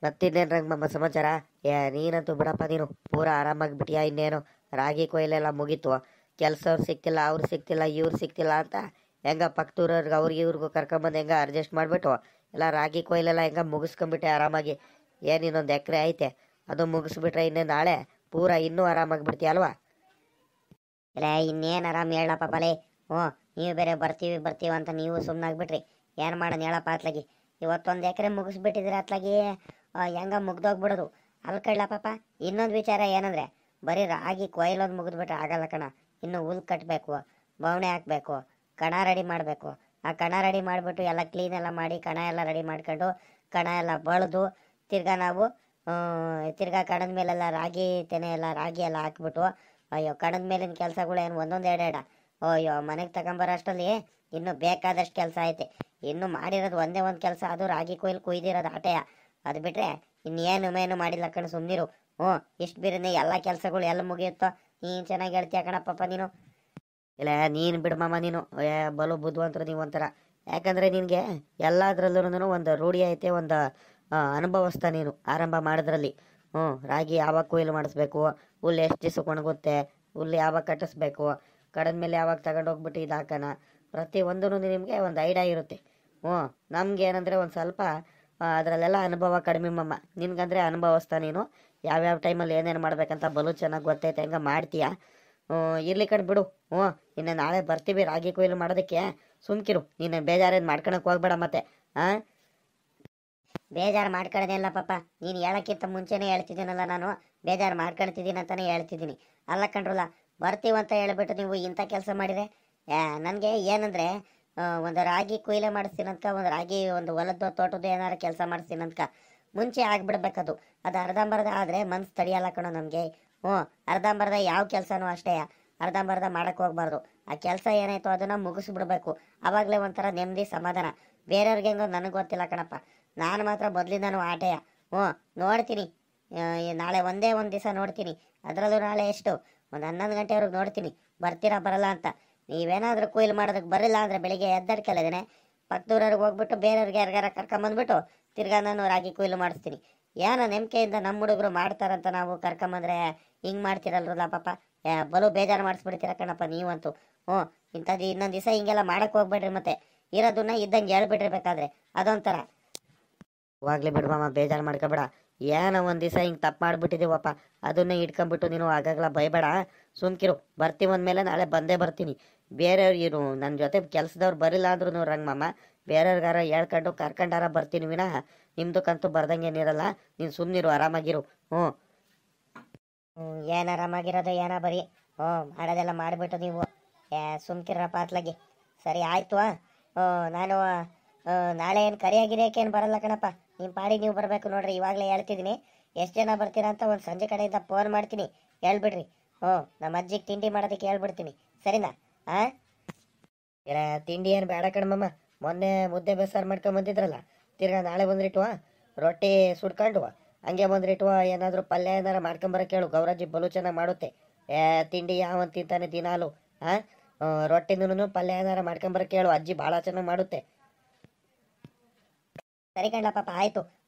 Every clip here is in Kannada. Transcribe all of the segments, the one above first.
ಮತ್ತಿನ್ನೇನು ರಂಗಮ್ಮ ಸಮಾಚಾರ? ನೀನಂತೂ ಬಿಡಪ್ಪ, ನೀನು ಪೂರಾ ಆರಾಮಾಗಿ ಬಿಟ್ಟಿಯಾ. ಇನ್ನೇನು ರಾಗಿ ಕೊಯ್ಲೆಲ್ಲ ಮುಗೀತು, ಕೆಲಸವ್ರು ಸಿಕ್ತಿಲ್ಲ, ಅವ್ರು ಸಿಕ್ತಿಲ್ಲ, ಇವ್ರು ಸಿಕ್ತಿಲ್ಲ ಅಂತ ಹೆಂಗ ಪಕ್ಕದೂರವ್ರಿಗೆ ಅವ್ರಿಗೆ ಇವ್ರಿಗೂ ಕರ್ಕೊಂಬಂದು ಹೆಂಗ ಅಡ್ಜಸ್ಟ್ ಮಾಡಿಬಿಟ್ಟು ಎಲ್ಲ ರಾಗಿ ಕೊಯ್ಲೆಲ್ಲ ಹೆಂಗ ಮುಗಿಸ್ಕೊಂಬಿಟ್ಟೆ ಆರಾಮಾಗಿ. ಏನು ಇನ್ನೊಂದು ಎಕರೆ ಐತೆ, ಅದು ಮುಗಿಸ್ಬಿಟ್ರೆ ಇನ್ನೇ ನಾಳೆ ಪೂರಾ ಇನ್ನೂ ಆರಾಮಾಗಿ ಬಿಡ್ತೀಯ ಅಲ್ವಾ? ಇಲ್ಲ ಇನ್ನೇನು ಆರಾಮ್ ಹೇಳಪ್ಪ ಬಲೆ. ಹ್ಞೂ, ನೀವು ಬೇರೆ ಬರ್ತೀವಿ ಬರ್ತೀವಿ ಅಂತ ನೀವು ಸುಮ್ಮನಾಗ್ಬಿಟ್ರಿ. ಏನು ಮಾಡೋಣ ಹೇಳಪ್ಪ ಅತ್ಲಾಗಿ. ಇವತ್ತೊಂದು ಎಕರೆ ಮುಗಿಸ್ಬಿಟ್ಟಿದ್ರೆ ಅತ್ಲಾಗಿ ಹೆಂಗ ಮುಗ್ದೋಗ್ಬಿಡೋದು. ಅಲ್ಲಿ ಕಡ್ಲ ಪಾಪ. ಇನ್ನೊಂದು ವಿಚಾರ ಏನಂದರೆ, ಬರೀ ರಾಗಿ ಕೊಯ್ಲೊಂದು ಮುಗಿದ್ಬಿಟ್ರೆ ಆಗಲ್ಲ ಕಣ. ಇನ್ನು ಹುಲ್ ಕಟ್ಟಬೇಕು, ಬವಣೆ ಹಾಕಬೇಕು, ಕಣ ರೆಡಿ ಮಾಡಬೇಕು. ಆ ಕಣ ರೆಡಿ ಮಾಡಿಬಿಟ್ಟು ಎಲ್ಲ ಕ್ಲೀನ್ ಎಲ್ಲ ಮಾಡಿ ಕಣ ಎಲ್ಲ ರೆಡಿ ಮಾಡ್ಕೊಂಡು ಕಣ ಎಲ್ಲ ಬಳ್ದು ತಿರ್ಗಾ ನಾವು ತಿರ್ಗಾ ಕಣದ ಮೇಲೆಲ್ಲ ರಾಗಿ ತೆನೆ ಎಲ್ಲ ರಾಗಿ ಎಲ್ಲ ಹಾಕ್ಬಿಟ್ಟು, ಅಯ್ಯೋ ಕಣದ ಮೇಲಿನ ಕೆಲಸಗಳು ಏನು ಒಂದೊಂದು ಎರಡೆರಡ. ಅಯ್ಯೋ ಮನೆಗೆ ತಗೊಂಬರೋ ಅಷ್ಟರಲ್ಲಿ ಇನ್ನೂ ಬೇಕಾದಷ್ಟು ಕೆಲಸ ಐತೆ. ಇನ್ನು ಮಾಡಿರೋದು ಒಂದೇ ಒಂದು ಕೆಲಸ, ಅದು ರಾಗಿ ಕುಯ್ದಿರೋದು ಆಟೆಯ. ಅದು ಬಿಟ್ಟರೆ ಇನ್ನೇನು ಮೇನು ಮಾಡಿಲ್ಲ ಕಣ, ಸುಮ್ಮನಿರು. ಹ್ಞೂ, ಇಷ್ಟು ಬಿರನೆ ಎಲ್ಲ ಕೆಲಸಗಳು ಎಲ್ಲ ಮುಗಿಯುತ್ತೋ. ನೀನು ಚೆನ್ನಾಗಿ ಹೇಳ್ತೀಯ ಕಣಪ್ಪ ನೀನು. ಇಲ್ಲ ನೀನು ಬಿಡಮ್ಮ, ನೀನು ಬಲು ಬುದ್ಧಿವಂತರು ನೀವು ಒಂಥರ. ಯಾಕಂದರೆ ನಿನಗೆ ಎಲ್ಲದರಲ್ಲೂ ಒಂದು ರೂಢಿ ಐತೆ, ಒಂದು ಅನುಭವಸ್ಥ ನೀನು ಆರಂಭ ಮಾಡೋದ್ರಲ್ಲಿ. ರಾಗಿ ಯಾವಾಗ ಕೊಯ್ಲು ಮಾಡಿಸ್ಬೇಕು, ಹುಲ್ಲು ಎಷ್ಟು ದಿವ್ಸಕ್ಕೆ ಒಣಗುತ್ತೆ, ಹುಲ್ಲು ಯಾವಾಗ ಕಟ್ಟಿಸ್ಬೇಕು, ಕಡದ ಮೇಲೆ ಯಾವಾಗ ತಗೊಂಡೋಗ್ಬಿಟ್ಟು ಇದು ಹಾಕೋಣ, ಪ್ರತಿಯೊಂದೂ ನಿಮಗೆ ಒಂದು ಐಡಿಯಾ ಇರುತ್ತೆ. ನಮ್ಗೆ ಏನಂದರೆ ಒಂದು ಸ್ವಲ್ಪ ಅದರಲ್ಲೆಲ್ಲ ಅನುಭವ ಕಡಿಮೆ ಮಮ್ಮ. ನಿನ್ಗಂದರೆ ಅನುಭವಸ್ಥ ನೀನು. ಯಾವ್ಯಾವ ಟೈಮಲ್ಲಿ ಏನೇನು ಮಾಡ್ಬೇಕಂತ ಬಲು ಚೆನ್ನಾಗಿ ಗೊತ್ತೈತೆ, ಹೆಂಗೆ ಮಾಡ್ತೀಯ. ಇರ್ಲಿ ಕಣ್ ಬಿಡು. ಇನ್ನು ನಾಳೆ ಬರ್ತೀವಿ ರಾಗಿ ಕೊಯ್ಲು ಮಾಡೋದಕ್ಕೆ. ಸುಮ್ಕಿರು, ನೀನು ಬೇಜಾರೇನು ಮಾಡ್ಕೊಳಕ್ಕೆ ಹೋಗ್ಬೇಡ ಮತ್ತೆ. ಬೇಜಾರು ಮಾಡ್ಕೊಳ್ಳೋದಿಲ್ಲ ಪಾಪ. ನೀನು ಹೇಳೋಕ್ಕಿಂತ ಮುಂಚೆನೇ ಹೇಳ್ತಿದ್ದೀನಲ್ಲ, ನಾನು ಬೇಜಾರು ಮಾಡ್ಕೊಳ್ತಿದ್ದೀನಿ ಅಂತಲೇ ಹೇಳ್ತಿದ್ದೀನಿ. ಅಲ್ಲ ಕಣ್ರಲ್ಲ, ಬರ್ತೀವಂತ ಹೇಳ್ಬಿಟ್ಟು ನೀವು ಇಂಥ ಕೆಲಸ ಮಾಡಿದರೆ ನನಗೆ ಏನಂದರೆ, ಒಂದು ರಾಗಿ ಕೊಯ್ಲೆ ಮಾಡಿಸ್ತೀನಂತ, ಒಂದು ರಾಗಿ ಒಂದು ಹೊಲದ್ದು ತೋಟದ್ದು ಏನಾರು ಕೆಲಸ ಮಾಡಿಸ್ತೀನಂತ ಮುಂಚೆ ಆಗ್ಬಿಡ್ಬೇಕದು. ಅದು ಅರ್ಧಂಬರ್ಧ ಆದರೆ ಮನ್ಸು ತಡಿಯಲ್ಲ ಕಣೋ ನಮಗೆ. ಅರ್ಧಂಬರ್ಧ ಯಾವ ಕೆಲಸನೂ ಅಷ್ಟೇ, ಅರ್ಧಂಬರ್ಧ ಮಾಡೋಕ್ಕೆ ಹೋಗ್ಬಾರ್ದು. ಆ ಕೆಲಸ ಏನಾಯ್ತು ಅದನ್ನು ಮುಗಿಸ್ಬಿಡ್ಬೇಕು. ಆವಾಗಲೇ ಒಂಥರ ನೆಮ್ಮದಿ ಸಮಾಧಾನ. ಬೇರೆಯವ್ರಿಗೆ ಹೆಂಗೋ ನನಗೆ ಗೊತ್ತಿಲ್ಲ ಕಣಪ್ಪ. ನಾನು ಮಾತ್ರ ಮೊದಲಿಂದನೂ ಆಟೆಯ. ನೋಡ್ತೀನಿ. ನಾಳೆ ಒಂದೇ ಒಂದು ದಿವಸ ನೋಡ್ತೀನಿ. ಅದರಲ್ಲೂ ನಾಳೆ ಎಷ್ಟು, ಒಂದು 11 ಗಂಟೆವರೆಗೆ ನೋಡ್ತೀನಿ ಬರ್ತೀರಾ ಬರಲ್ಲ ಅಂತ. ನೀವೇನಾದರೂ ಕೊಯ್ಲು ಮಾಡೋದಕ್ಕೆ ಬರಲಿಲ್ಲ ಅಂದರೆ ಬೆಳಿಗ್ಗೆ ಎದ್ದಡ್ಕೆಲ್ಲದೇನೆ ಪಕ್ಕದೂರವ್ರಿಗೆ ಹೋಗ್ಬಿಟ್ಟು ಬೇರೆಯವ್ರಿಗೆ ಯಾರಿಗಾರ ಕರ್ಕೊಂಬಂದ್ಬಿಟ್ಟು ತಿರ್ಗಾ ನಾನು ರಾಗಿ ಕೊಯ್ಲು ಮಾಡಿಸ್ತೀನಿ. ಏನೋ ನಂಬಿಕೆಯಿಂದ ನಮ್ಮ ಹುಡುಗರು ಮಾಡ್ತಾರಂತ ನಾವು ಕರ್ಕೊಂಬಂದ್ರೆ ಹಿಂಗೆ ಮಾಡ್ತೀರಲ್ರಲ್ಲ ಪಾಪ. ಬಲು ಬೇಜಾರು ಮಾಡಿಸ್ಬಿಡ್ತೀರ ಕಣಪ್ಪ ನೀವಂತೂ. ಇಂಥದ್ದು ಇನ್ನೊಂದು ದಿವಸ ಹಿಂಗೆಲ್ಲ ಮಾಡೋಕ್ಕೆ ಹೋಗ್ಬೇಡ್ರಿ. ಮತ್ತೆ ಇರೋದನ್ನ ಇದ್ದಂಗೆ ಹೇಳ್ಬಿಡ್ರಿ ಬೇಕಾದ್ರೆ. ಅದೊಂಥರ. ಹೋಗ್ಲಿ ಬಿಡ್ಬಮ್ಮ, ಬೇಜಾರು ಮಾಡ್ಕೊಬೇಡ. ಏನೋ ಒಂದು ದಿವಸ ಹಿಂಗೆ ತಪ್ಪು ಮಾಡಿಬಿಟ್ಟಿದ್ದೀವಪ್ಪ, ಅದನ್ನೇ ಇಟ್ಕೊಂಬಿಟ್ಟು ನೀನು ಆಗಾಗಲ ಬೈಬೇಡ. ಸುಮ್ಕಿರು, ಬರ್ತೀವಿ ಅಂದಮೇಲೆ ನಾಳೆ ಬಂದೇ ಬರ್ತೀನಿ. ಬೇರೆಯವ್ರು ಇರು, ನನ್ನ ಜೊತೆ ಕೆಲಸದವ್ರು ಬರಿಲ್ಲ ಅಂದ್ರೂ ರಂಗಮ್ಮ, ಬೇರೆಯವ್ರಿಗಾರ ಹೇಳ್ಕೊಂಡು ಕರ್ಕೊಂಡಾರ ಬರ್ತೀನಿ ವಿನಃ ನಿಮ್ದಕ್ಕಂತೂ ಬರ್ದಂಗೇನಿರಲ್ಲ. ನೀನು ಸುಮ್ಮನಿರು, ಆರಾಮಾಗಿರು. ಏನು ಆರಾಮಾಗಿರೋದು ಏನೋ ಬರೀ ಮಾಡೋದೆಲ್ಲ ಮಾಡಿಬಿಟ್ಟು ನೀವು ಸುಮ್ಕಿರಪ್ಪ ಅತ್ಲಾಗಿ. ಸರಿ ಆಯಿತು. ನಾನು ನಾಳೆ ಏನು ಕರಿಯಾಗಿರಿಯೋಕೇನು ಬರಲ್ಲ ಕಣಪ್ಪ. ನಿಮ್ಮ ಪಾಡಿ ನೀವು ಬರಬೇಕು ನೋಡ್ರಿ. ಇವಾಗಲೇ ಹೇಳ್ತಿದ್ದೀನಿ, ಎಷ್ಟು ಜನ ಬರ್ತೀರಾ ಅಂತ ಒಂದು ಸಂಜೆ ಕಡೆಯಿಂದ ಫೋನ್ ಮಾಡ್ತೀನಿ, ಹೇಳ್ಬಿಡ್ರಿ. ನಮ್ಮ ಅಜ್ಜಿಗೆ ತಿಂಡಿ ಮಾಡೋದಕ್ಕೆ ಹೇಳ್ಬಿಡ್ತೀನಿ, ಸರಿನಾ? ಇಲ್ಲ ತಿಂಡಿ ಏನು ಬೇಡ ಕಣಮ್ಮ. ಮೊನ್ನೆ ಮುದ್ದೆ ಬೇಸಾರು ಮಾಡ್ಕೊಂಬಂದಿದ್ರಲ್ಲ, ತಿರ್ಗಾ ನಾಳೆ ಬಂದ್ರಿಟ್ವ ರೊಟ್ಟಿ ಸುಡ್ಕೊಂಡು ಹಂಗೆ ಬಂದ್ರಿಟ್ವ. ಏನಾದರೂ ಪಲ್ಯ ಏನಾರು ಮಾಡ್ಕೊಂಬರಕ್ಕೆ ಹೇಳು, ಗೌರಜ್ಜಿ ಬಲು ಚೆನ್ನಾಗಿ ಮಾಡುತ್ತೆ. ತಿಂಡಿ ಯಾವಂತ ತಿಂತಾನೆ ದಿನಾಲು. ರೊಟ್ಟಿನೂ ಪಲ್ಯ ಏನಾರು ಮಾಡ್ಕೊಂಬರಕ್ಕೆ ಹೇಳು, ಅಜ್ಜಿ ಭಾಳ ಚೆನ್ನಾಗಿ ಮಾಡುತ್ತೆ. ಸರಿ ಕಣ್ಣ ಪಾಪ, ಆಯಿತು.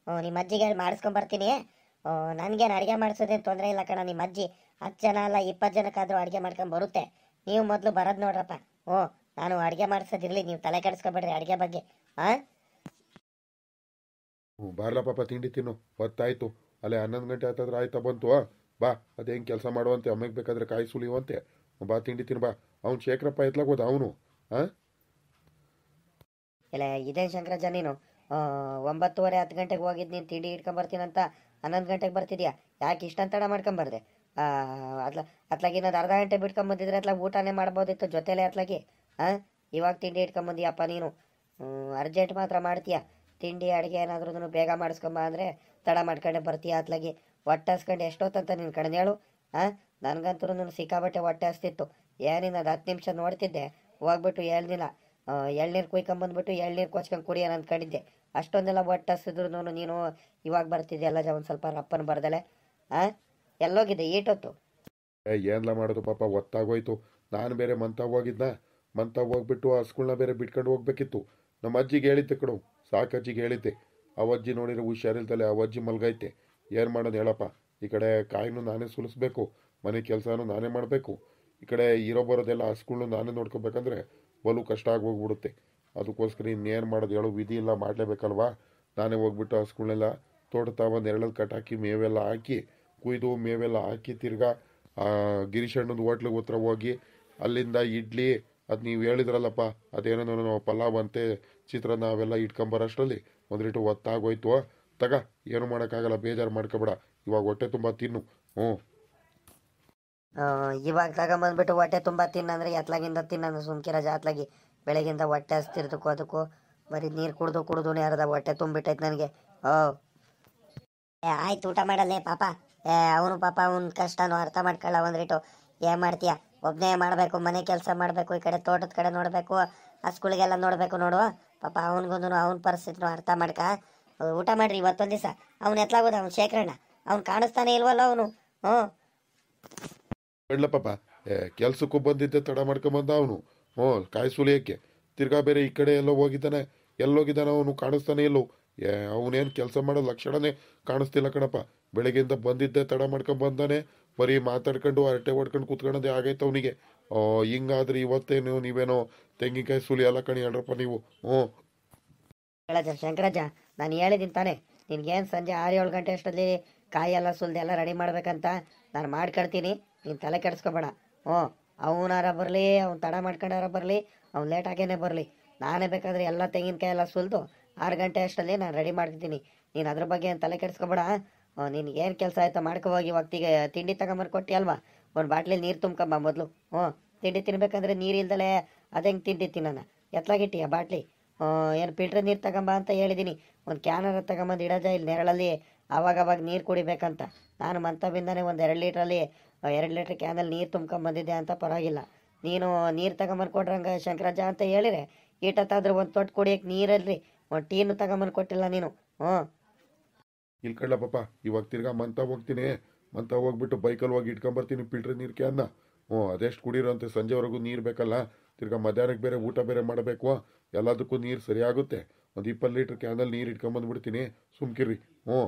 ನಿಮ್ಮ ಅಜ್ಜಿಗೆ ಮಾಡಿಸ್ಕೊಂಬರ್ತೀನಿ. ನನಗೇನು ಅಡುಗೆ ಮಾಡಿಸೋದೇನು ತೊಂದರೆ ಇಲ್ಲ ಕಣ. ನಿಮ್ಮ ಅಜ್ಜಿ 10 ಜನ ಅಲ್ಲ 20 ಜನಕ್ಕಾದರೂ ಅಡುಗೆ ಮಾಡ್ಕೊಂಡು ಬರುತ್ತೆ. ನೀವು ಮೊದಲು ಬರೋದು ನೋಡ್ರಪ್ಪ. ನಾನು ಅಡುಗೆ ಮಾಡಿಸೋದಿರಲಿ, ನೀವು ತಲೆ ಕೆಡಿಸ್ಕೊಬೇಡ್ರಿ ಅಡುಗೆ ಬಗ್ಗೆ. ಬಾರ್ಲ ಪಾಪ, ತಿಂಡಿ ತಿನ್ನು, ಹೊತ್ತಾಯ್ತು. ಅಲ್ಲೇ 11 ಗಂಟೆ ಆಯ್ತಾದ್ರೆ ಆಯ್ತಾ ಬಂತು. ಬಾ, ಅದೇನು ಕೆಲಸ ಮಾಡುವಂತೆ, ಅಮ್ಮಗೆ ಬೇಕಾದ್ರೆ ಕಾಯಿ ಸುಲಿಯುವಂತೆ. ಬಾ ತಿಂಡಿ ತಿನ್ನು ಬಾ. ಅವ್ನು ಶೇಖರಪ್ಪ ಎತ್ಲಾಗೋದ ಅವನು. ಇಲ್ಲ ಇದೇನು ಶಂಕರಜ್ಜ, ನೀನು 9:30 10 ಗಂಟೆಗೆ ಹೋಗಿದ್ದು ನೀನು ತಿಂಡಿ ಇಟ್ಕೊಂಬರ್ತೀನಂತ 11 ಗಂಟೆಗೆ ಬರ್ತಿದ್ಯಾ? ಯಾಕೆ ಇಷ್ಟೊಂದು ತಡ ಮಾಡ್ಕೊಂಬರ್ದೆ? ಅತ್ಲಾಗಿ ಇನ್ನೊಂದು ಅರ್ಧ ಗಂಟೆ ಬಿಟ್ಕೊಂಬಂದಿದ್ರೆ ಅತ್ಲಾಗ ಊಟನೇ ಮಾಡ್ಬೋದಿತ್ತು ಜೊತೆಲೇ ಅತ್ಲಾಗಿ. ಇವಾಗ ತಿಂಡಿ ಇಟ್ಕೊಂಬಂದಿಯಪ್ಪ ನೀನು. ಅರ್ಜೆಂಟ್ ಮಾತ್ರ ಮಾಡ್ತೀಯ. ತಿಂಡಿ ಅಡುಗೆ ಏನಾದ್ರೂ ಬೇಗ ಮಾಡಿಸ್ಕೊಂಬ ಅಂದರೆ ತಡ ಮಾಡ್ಕೊಂಡೆ ಬರ್ತೀಯ ಅತ್ಲಾಗಿ. ಹೊಟ್ಟೆ ಹಸ್ಕೊಂಡು ಎಷ್ಟೊತ್ತಂತ ನೀನು ಕಣ್ ಹೇಳು. ನನಗಂತೂ ಸಿಕ್ಕಾಬಟ್ಟೆ ಹೊಟ್ಟೆ ಹಸ್ತಿತ್ತು. ಏನಿನ್ನ 10 ನಿಮಿಷ ನೋಡ್ತಿದ್ದೆ, ಹೋಗ್ಬಿಟ್ಟು ಹೇಳ್ದಿಲ್ಲ ಎಳ್ನೀರು ಕುಯ್ಕೊಂಬಂದ್ಬಿಟ್ಟು ಎಳ್ನೀರು ಕೊಚ್ಕೊಂಡು ಕುಡಿಯೋಣ ಅಂದ್ಕೊಂಡಿದ್ದೆ. ಅಷ್ಟೊಂದೆಲ್ಲ ಹೊಟ್ಟೆ ಹಸಿದ್ರು ನೀನು ಇವಾಗ ಬರ್ತಿದ್ದೆ ಎಲ್ಲ ಒಂದು ಸ್ವಲ್ಪ ರಪ್ಪನ ಬರ್ದಲೆ. ಎಲ್ಲೋಗಿದ್ದೆ ಈಟೊತ್ತು? ಏನ್ಲ ಮಾಡೋದು ಪಾಪ, ಒತ್ತಾಗೋಯ್ತು. ನಾನು ಬೇರೆ ಮಂತಾಗ ಹೋಗಿದ್ನ. ಮಂತಾಗ ಹೋಗ್ಬಿಟ್ಟು ಹಸ್ಗಳ್ನ ಬೇರೆ ಬಿಟ್ಕೊಂಡು ಹೋಗ್ಬೇಕಿತ್ತು. ನಮ್ಮ ಅಜ್ಜಿಗೆ ಹೇಳಿದ್ದೆ ಕಡು, ಸಾಕು ಅಜ್ಜಿಗೆ ಹೇಳಿದ್ದೆ. ಅವಜ್ಜಿ ನೋಡಿದ್ರೆ ಹುಷಾರಿಲ್ದಲೆ ಅವಜ್ಜಿ ಮಲ್ಗೈತೆ. ಏನು ಮಾಡೋದು ಹೇಳಪ್ಪ. ಈ ಕಡೆ ಕಾಯಿನೂ ನಾನೇ ಸುಲಿಸ್ಬೇಕು, ಮನೆ ಕೆಲಸನೂ ನಾನೇ ಮಾಡಬೇಕು, ಈ ಕಡೆ ಇರೋ ಬರೋದೆಲ್ಲ ಹಸ್ಗಳ್ನು ನಾನೇ ನೋಡ್ಕೋಬೇಕಂದ್ರೆ ಬಲು ಕಷ್ಟ ಆಗೋಗ್ಬಿಡುತ್ತೆ. ಅದಕ್ಕೋಸ್ಕರ ಇನ್ನೇನು ಮಾಡೋದು ಹೇಳು, ವಿಧಿ ಇಲ್ಲ, ಮಾಡಲೇಬೇಕಲ್ವಾ. ನಾನೇ ಹೋಗ್ಬಿಟ್ಟು ಹಸ್ಗಳ್ನೆಲ್ಲ ತೋಟ ತಗೊಂಡು ನೆರಳಲ್ಲಿ ಕಟ್ಟಾಕಿ ಮೇವೆಲ್ಲ ಹಾಕಿ ಕುಯ್ದು ಮೇವೆಲ್ಲ ಹಾಕಿ ತಿರ್ಗಾ ಗಿರೀಶಣ್ಣನ ಹೋಟ್ಲಿಗೆ ಹತ್ರ ಹೋಗಿ ಅಲ್ಲಿಂದ ಇಡ್ಲಿ ಅದು ನೀವು ಹೇಳಿದ್ರಲ್ಲಪ್ಪ ಅದೇನೋ ಪಲಾವ್ ಅಂತೆ ಚಿತ್ರಾನ್ನ ಅವೆಲ್ಲ ಇಟ್ಕೊಂಬರೋಷ್ಟರಲ್ಲಿ ಒಂದ್ರಿಟ್ಟು ಹೊತ್ತಾಗೋಯ್ತು. ತಗ, ಏನು ಮಾಡೋಕ್ಕಾಗಲ್ಲ, ಬೇಜಾರು ಮಾಡ್ಕೊಬೇಡ. ಇವಾಗ ಹೊಟ್ಟೆ ತುಂಬ ತಿನ್ನು. ಹ್ಞೂ, ಇವಾಗ ತಗೊಂಬಂದ್ಬಿಟ್ಟು ಹೊಟ್ಟೆ ತುಂಬ ತಿನ್ನಂದ್ರೆ ಎತ್ಲಾಗಿಂದ ತಿನ್ನಂದ್ರೆ ಸುಮ್ಕಿರ ಜಾತ್ಲಾಗಿ ಬೆಳಗಿಂದ ಹೊಟ್ಟೆ ಹಸ್ತಿರ್ದಕ್ಕೂ ಅದಕ್ಕೂ ಬರೀ ನೀರು ಕುಡ್ದು ಅರ್ಧ ಹೊಟ್ಟೆ ತುಂಬಿಟ್ಟೈತೆ ನನಗೆ. ಆಯ್ತು, ಊಟ ಮಾಡಲ್ಲೇ ಪಾಪ. ಅವನು ಪಾಪ ಅವ್ನ ಕಷ್ಟನೂ ಅರ್ಥ ಮಾಡ್ಕೊಳ್ಳ. ಒಂದ್ರಿಟ್ಟು ಏನು ಮಾಡ್ತೀಯ, ಒಬ್ಬನೇ ಮಾಡಬೇಕು, ಮನೆ ಕೆಲಸ ಮಾಡಬೇಕು, ಈ ಕಡೆ ತೋಟದ ಕಡೆ ನೋಡಬೇಕು, ಹಸ್ಗಳಿಗೆಲ್ಲ ನೋಡಬೇಕು. ನೋಡು ಪಾಪ ಅವನಿಗೂ ಅವ್ನ ಪರಿಸ್ಥಿತಿನೂ ಅರ್ಥ ಮಾಡ್ಕ. ಊಟ ಮಾಡ್ರಿ ಇವತ್ತೊಂದು ದಿವಸ. ಅವ್ನು ಎತ್ಲಾಗೋದು ಅವ್ನು ಶೇಖರಣ್ಣ, ಅವ್ನು ಕಾಣಿಸ್ತಾನೆ ಇಲ್ವಲ್ಲ ಅವನು. ಹ್ಞೂ ಹೇಳ ಪಾಪ, ಕೆಲ್ಸಕ್ಕೂ ಬಂದಿದ್ದೆ ತಡ ಮಾಡ್ಕೊಂಬಂದ ಅವನು. ಹ್ಞೂ, ಕಾಯಿ ಸುಲಿಯೋಕ್ಕೆ ತಿರ್ಗಾ ಬೇರೆ ಈ ಕಡೆ ಎಲ್ಲೋ ಹೋಗಿದ್ದಾನೆ. ಎಲ್ಲೋಗಿದ್ದಾನೆ ಅವನು, ಕಾಣಿಸ್ತಾನೆ ಇಲ್ಲೋ. ಅವನೇನು ಕೆಲಸ ಮಾಡೋ ಲಕ್ಷಣನೇ ಕಾಣಿಸ್ತಿಲ್ಲ ಕಣಪ್ಪ. ಬೆಳಗ್ಗೆಯಿಂದ ಬಂದಿದ್ದೆ ತಡ ಮಾಡ್ಕೊಂಡು ಬಂದಾನೆ, ಬರೀ ಮಾತಾಡ್ಕೊಂಡು ಹರಟೆ ಹೊಡ್ಕೊಂಡು ಕೂತ್ಕೊಳ್ಳೋದೇ ಆಗೈತೆ ಅವನಿಗೆ. ಹಿಂಗಾದ್ರೆ ಇವತ್ತೇನು ನೀವೇನೋ ತೆಂಗಿನಕಾಯಿ ಸುಲಿ ಎಲ್ಲ ಕಣಿ ಹೇಳ್ರಪ್ಪ ನೀವು. ಹ್ಞೂ ಶಂಕರಾಜ, ನಾನು ಹೇಳಿದ್ದೀನಿ ತಾನೆ ನಿನ್ಗೇನು ಸಂಜೆ 6-7 ಗಂಟೆ ಅಷ್ಟರಲ್ಲಿ ಕಾಯಿ ಎಲ್ಲ ಸುಲ್ದು ಎಲ್ಲ ರೆಡಿ ಮಾಡ್ಬೇಕಂತ. ನಾನು ಮಾಡ್ಕೊಡ್ತೀನಿ, ನೀನು ತಲೆ ಕೆಡಿಸ್ಕೊಬೇಡ. ಹ್ಞೂ, ಅವನಾರ ಬರಲಿ, ಅವ್ನು ತಡ ಮಾಡ್ಕೊಂಡಾರ ಬರಲಿ, ಅವ್ನು ಲೇಟ್ ಆಗೇನೆ ಬರಲಿ, ನಾನೇ ಬೇಕಾದ್ರೆ ಎಲ್ಲ ತೆಂಗಿನಕಾಯಿ ಎಲ್ಲ ಸುಲಿದು 6 ಗಂಟೆ ಅಷ್ಟರಲ್ಲಿ ನಾನು ರೆಡಿ ಮಾಡ್ತಿದ್ದೀನಿ. ನೀನು ಅದ್ರ ಬಗ್ಗೆ ಏನು ತಲೆ ಕೆಡಿಸ್ಕೊಬೇಡ. ನಿನಗೇನು ಕೆಲಸ ಆಯ್ತಾ ಮಾಡ್ಕೋಹೋಗಿ. ಇವಾಗ ತಿಂಡಿ ತಗೊಂಬರ್ಕೊಟ್ಟಿ ಕೊಟ್ಟಿ ಅಲ್ವಾ, ಒಂದು ಬಾಟ್ಲಿ ನೀರು ತುಂಬ್ಕೊಂಬ ಮೊದಲು. ಹ್ಞೂ, ತಿಂಡಿ ತಿನ್ಬೇಕಂದ್ರೆ ನೀರು ಇಲ್ದಲೆ ಅದು ಹೆಂಗೆ ತಿಂಡಿ ತಿನ್ನೋಣ. ಎತ್ಲಾಗಿಟ್ಟಿಯ ಬಾಟ್ಲಿ? ಏನು ಫಿಲ್ಟ್ರ್ ನೀರು ತಗೊಂಬ ಅಂತ ಹೇಳಿದ್ದೀನಿ. ಒಂದು ಕ್ಯಾನರ ತಗೊಂಬಂದು ಇಡೋದ ಇಲ್ಲಿ ನೆರಳಲ್ಲಿ, ಆವಾಗವಾಗ ನೀರು ಕುಡಿಬೇಕಂತ. ನಾನು ಮಂತವಿಂದನೇ ಒಂದು 2 ಲೀಟ್ರಲ್ಲಿ 2 ಲೀಟ್ರ್ ಕ್ಯಾನಲ್ಲಿ ನೀರು ತುಂಬ್ಕೊಂಬಂದಿದ್ದೆ ಅಂತ. ಪರವಾಗಿಲ್ಲ, ನೀನು ನೀರು ತಗೊಂಬಂದು ಕೊಡ್ರಂಗೆ ಶಂಕರಾಜ ಅಂತ ಹೇಳಿದ್ರೆ ಈಟತ್ತಾದ್ರೂ ಒಂದು ತೊಟ್ಟು ಕುಡಿಯೋಕೆ ನೀರಲ್ಲಿ ಒಂದು ಟೀನು ತಗೊಂಬಂದು ಕೊಟ್ಟಿಲ್ಲ ನೀನು. ಹ್ಞೂ, ಇಲ್ಲಿ ಕಡ್ಲ ಪಾಪ, ಇವಾಗ ತಿರ್ಗಾ ಮಂತ ಹೋಗ್ತೀನಿ. ಮಂತ ಹೋಗ್ಬಿಟ್ಟು ಬೈಕಲ್ಲಿ ಹೋಗಿ ಇಟ್ಕೊಂಬರ್ತೀನಿ ಫಿಲ್ಟ್ರ್ ನೀರು ಕ್ಯಾನ್ನ. ಹ್ಞೂ, ಅದೆಷ್ಟು ಕುಡೀರಂತೆ, ಸಂಜೆವರೆಗೂ ನೀರು ಬೇಕಲ್ಲ. ತಿರ್ಗಾ ಮಧ್ಯಾಹ್ನಕ್ಕೆ ಬೇರೆ ಊಟ ಬೇರೆ ಮಾಡಬೇಕು. ಎಲ್ಲದಕ್ಕೂ ನೀರು ಸರಿಯಾಗುತ್ತೆ. ಒಂದು 20 ಲೀಟ್ರ್ ಕ್ಯಾನಲ್ಲಿ ನೀರು ಇಟ್ಕೊಂಬಂದ್ಬಿಡ್ತೀನಿ, ಸುಮ್ಕಿರ್ರಿ. ಹ್ಞೂ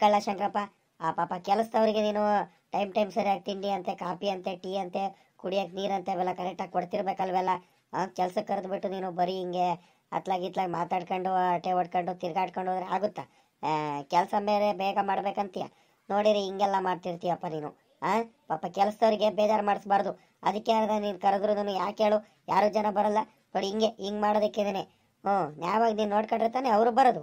ಕಳ್ಳ ಶಂಕರಪ್ಪ, ಆ ಪಾಪ ಕೆಲಸದವ್ರಿಗೆ ನೀನು ಟೈಮ್ ಸರಿಯಾಗಿ ತಿಂಡಿ ಅಂತೆ, ಕಾಫಿ ಅಂತೆ, ಟೀ ಅಂತೆ, ಕುಡಿಯೋಕೆ ನೀರಂತೆ ಅವೆಲ್ಲ ಕರೆಕ್ಟಾಗಿ ಕೊಡ್ತಿರ್ಬೇಕಲ್ವೆಲ್ಲ. ಕೆಲ್ಸಕ್ಕೆ ಕರೆದ್ಬಿಟ್ಟು ನೀನು ಬರೀ ಹಿಂಗೆ ಅತ್ಲಾಗಿತ್ಲಾಗಿ ಮಾತಾಡ್ಕೊಂಡು ಅಟೆ ಹೊಡ್ಕೊಂಡು ತಿರ್ಗಾಡ್ಕೊಂಡು ಹೋದ್ರೆ ಆಗುತ್ತಾ? ಕೆಲಸ ಬೇರೆ ಬೇಗ ಮಾಡ್ಬೇಕಂತೀಯ. ನೋಡಿರಿ ಹಿಂಗೆಲ್ಲ ಮಾಡ್ತಿರ್ತೀಯಪ್ಪ ನೀನು. ಪಾಪ ಕೆಲಸದವ್ರಿಗೆ ಬೇಜಾರು ಮಾಡಿಸ್ಬಾರ್ದು. ಅದಕ್ಕೆ ಅರ್ಧ ನೀನು ಕರೆದ್ರು ಯಾಕೆ ಹೇಳು, ಯಾರು ಜನ ಬರಲ್ಲ ನೋಡಿ. ಹಿಂಗೆ ಮಾಡೋದಕ್ಕೇನೆ. ಯಾವಾಗ ನೀನು ನೋಡ್ಕೊಂಡ್ರೆ ತಾನೆ ಅವರು ಬರೋದು.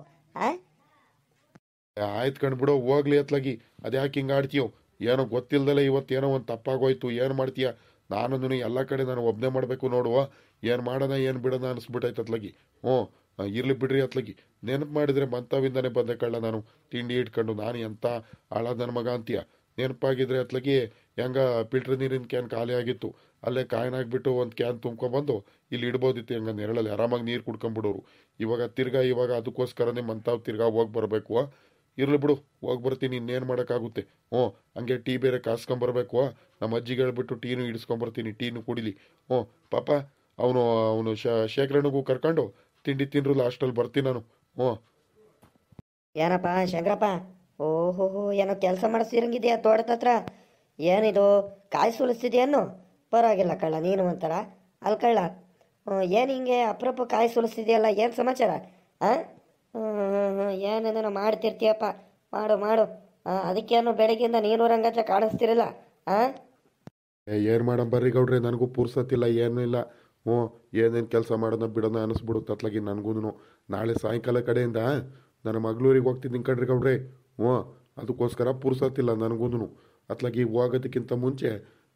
ಆಯ್ತು ಕಣ್ಬಿಡೋ, ಹೋಗ್ಲಿ ಅತ್ಲಾಗಿ. ಅದ್ಯಾಕೆ ಹಿಂಗೆ ಆಡ್ತೀಯೋ ಏನೋ ಗೊತ್ತಿಲ್ದಲೆ. ಇವತ್ತೇನೋ ಒಂದು ತಪ್ಪಾಗೋಯ್ತು, ಏನು ಮಾಡ್ತೀಯ? ನಾನು ಎಲ್ಲ ಕಡೆ ನಾನು ಒಬ್ಬನೇ ಮಾಡಬೇಕು ನೋಡುವ. ಏನು ಮಾಡೋಣ ಏನು ಬಿಡೋಣ ಅನಿಸ್ಬಿಟ್ಟೈತೆ ಅತ್ಲಾಗಿ. ಹ್ಞೂ, ಇರ್ಲಿ ಬಿಡ್ರಿ ಅತ್ಲಾಗಿ. ನೆನಪು ಮಾಡಿದ್ರೆ ಮಂತವಿಂದನೇ ಬಂದೆ ಕಳ್ಳ ನಾನು, ತಿಂಡಿ ಇಟ್ಕೊಂಡು. ನಾನು ಎಂಥ ಹಾಳಾದ ನನ್ನ ಮಗ ಅಂತೀಯ. ನೆನಪಾಗಿದ್ರೆ ಅತ್ಲಾಗಿ ಹೆಂಗ ಫಿಲ್ಟ್ರ್ ನೀರಿನ ಕ್ಯಾನ್ ಖಾಲಿ ಆಗಿತ್ತು, ಅಲ್ಲೇ ಕಾಯಿನಾಗ್ಬಿಟ್ಟು ಒಂದು ಕ್ಯಾನ್ ತುಂಬ್ಕೊಂಬಂದು ಇಲ್ಲಿ ಇಡ್ಬೋದಿತ್ತು. ಹೆಂಗ ನೆರಳಲ್ಲಿ ಆರಾಮಾಗಿ ನೀರು ಕುಡ್ಕೊಂಬಿಡೋರು. ಇವಾಗ ಅದಕ್ಕೋಸ್ಕರನೇ ಮಂತಾವ್ ತಿರ್ಗಾ ಹೋಗಿ ಬರಬೇಕು. ಇರ್ಲಿ ಬಿಡು, ಹೋಗಿ ಬರ್ತೀನಿ, ಇನ್ನೇನು ಮಾಡೋಕ್ಕಾಗುತ್ತೆ. ಹ್ಞೂ, ಹಂಗೆ ಟೀ ಬೇರೆ ಕಾಸ್ಕೊಂಬರ್ಬೇಕು. ನಮ್ಮ ಅಜ್ಜಿಗೆ ಹೇಳ್ಬಿಟ್ಟು ಟೀನು ಇಡಿಸ್ಕೊಂಬರ್ತೀನಿ, ಟೀನು ಕುಡಿಲಿ. ಹ್ಞೂ ಪಾಪ, ಅವನು ಶೇಖರಣೆಗೂ ಕರ್ಕೊಂಡು ತಿಂಡಿ ತಿನ್ರು ಲಾಸ್ಟಲ್ಲಿ ಬರ್ತೀನಿ ನಾನು. ಹ್ಞೂ ಏನಪ್ಪ ಶಂಕರಪ್ಪ, ಓಹೋ ಏನೋ ಕೆಲಸ ಮಾಡಿಸ್ತಿರಂಗಿದೆಯಾ ತೋಟದ ಹತ್ರ? ಏನಿದು ಕಾಯಿ ಸುಲಿಸ್ತಿದ್ಯೇನು? ಪರವಾಗಿಲ್ಲ ಕಳ್ಳ, ನೀನು ಒಂಥರ ಅಲ್ಲಿ ಕಳ್ಳ. ಏನು ಹಿಂಗೆ ಅಪರೂಪ ಕಾಯಿ ಸುಲಿಸ್ತಿದ್ಯಲ್ಲ, ಏನು ಸಮಾಚಾರ? ಏನೇನೋ ಮಾಡ್ತಿರ್ತೀಯಪ್ಪ, ಮಾಡು. ಅದಕ್ಕೇನು ಬೆಳಗ್ಗೆಯಿಂದ ನೀನು ರಂಗಚ್ಚ ಕಾಣಿಸ್ತಿರಲ್ಲ. ಏನು ಮಾಡಂಬರ್ರಿ ಗೌಡ್ರೆ, ನನಗೂ ಪುರ್ಸತ್ತಿಲ್ಲ, ಏನೂ ಇಲ್ಲ. ಹ್ಞೂ, ಏನೇನು ಕೆಲಸ ಮಾಡೋಣ ಬಿಡೋಣ ಅನಿಸ್ಬಿಡುತ್ತೆ ಅತ್ಲಾಗಿ ನನಗೂ. ನಾಳೆ ಸಾಯಂಕಾಲ ಕಡೆಯಿಂದ ನನ್ನ ಮಗಳೂರಿಗೆ ಹೋಗ್ತಿದ್ದೀನಿ ಕಣ್ರಿ ಗೌಡ್ರೆ. ಹ್ಞೂ, ಅದಕ್ಕೋಸ್ಕರ ಪುರ್ಸತ್ತಿಲ್ಲ ನನಗೂ. ಅತ್ಲಾಗಿ ಹೋಗೋದಕ್ಕಿಂತ ಮುಂಚೆ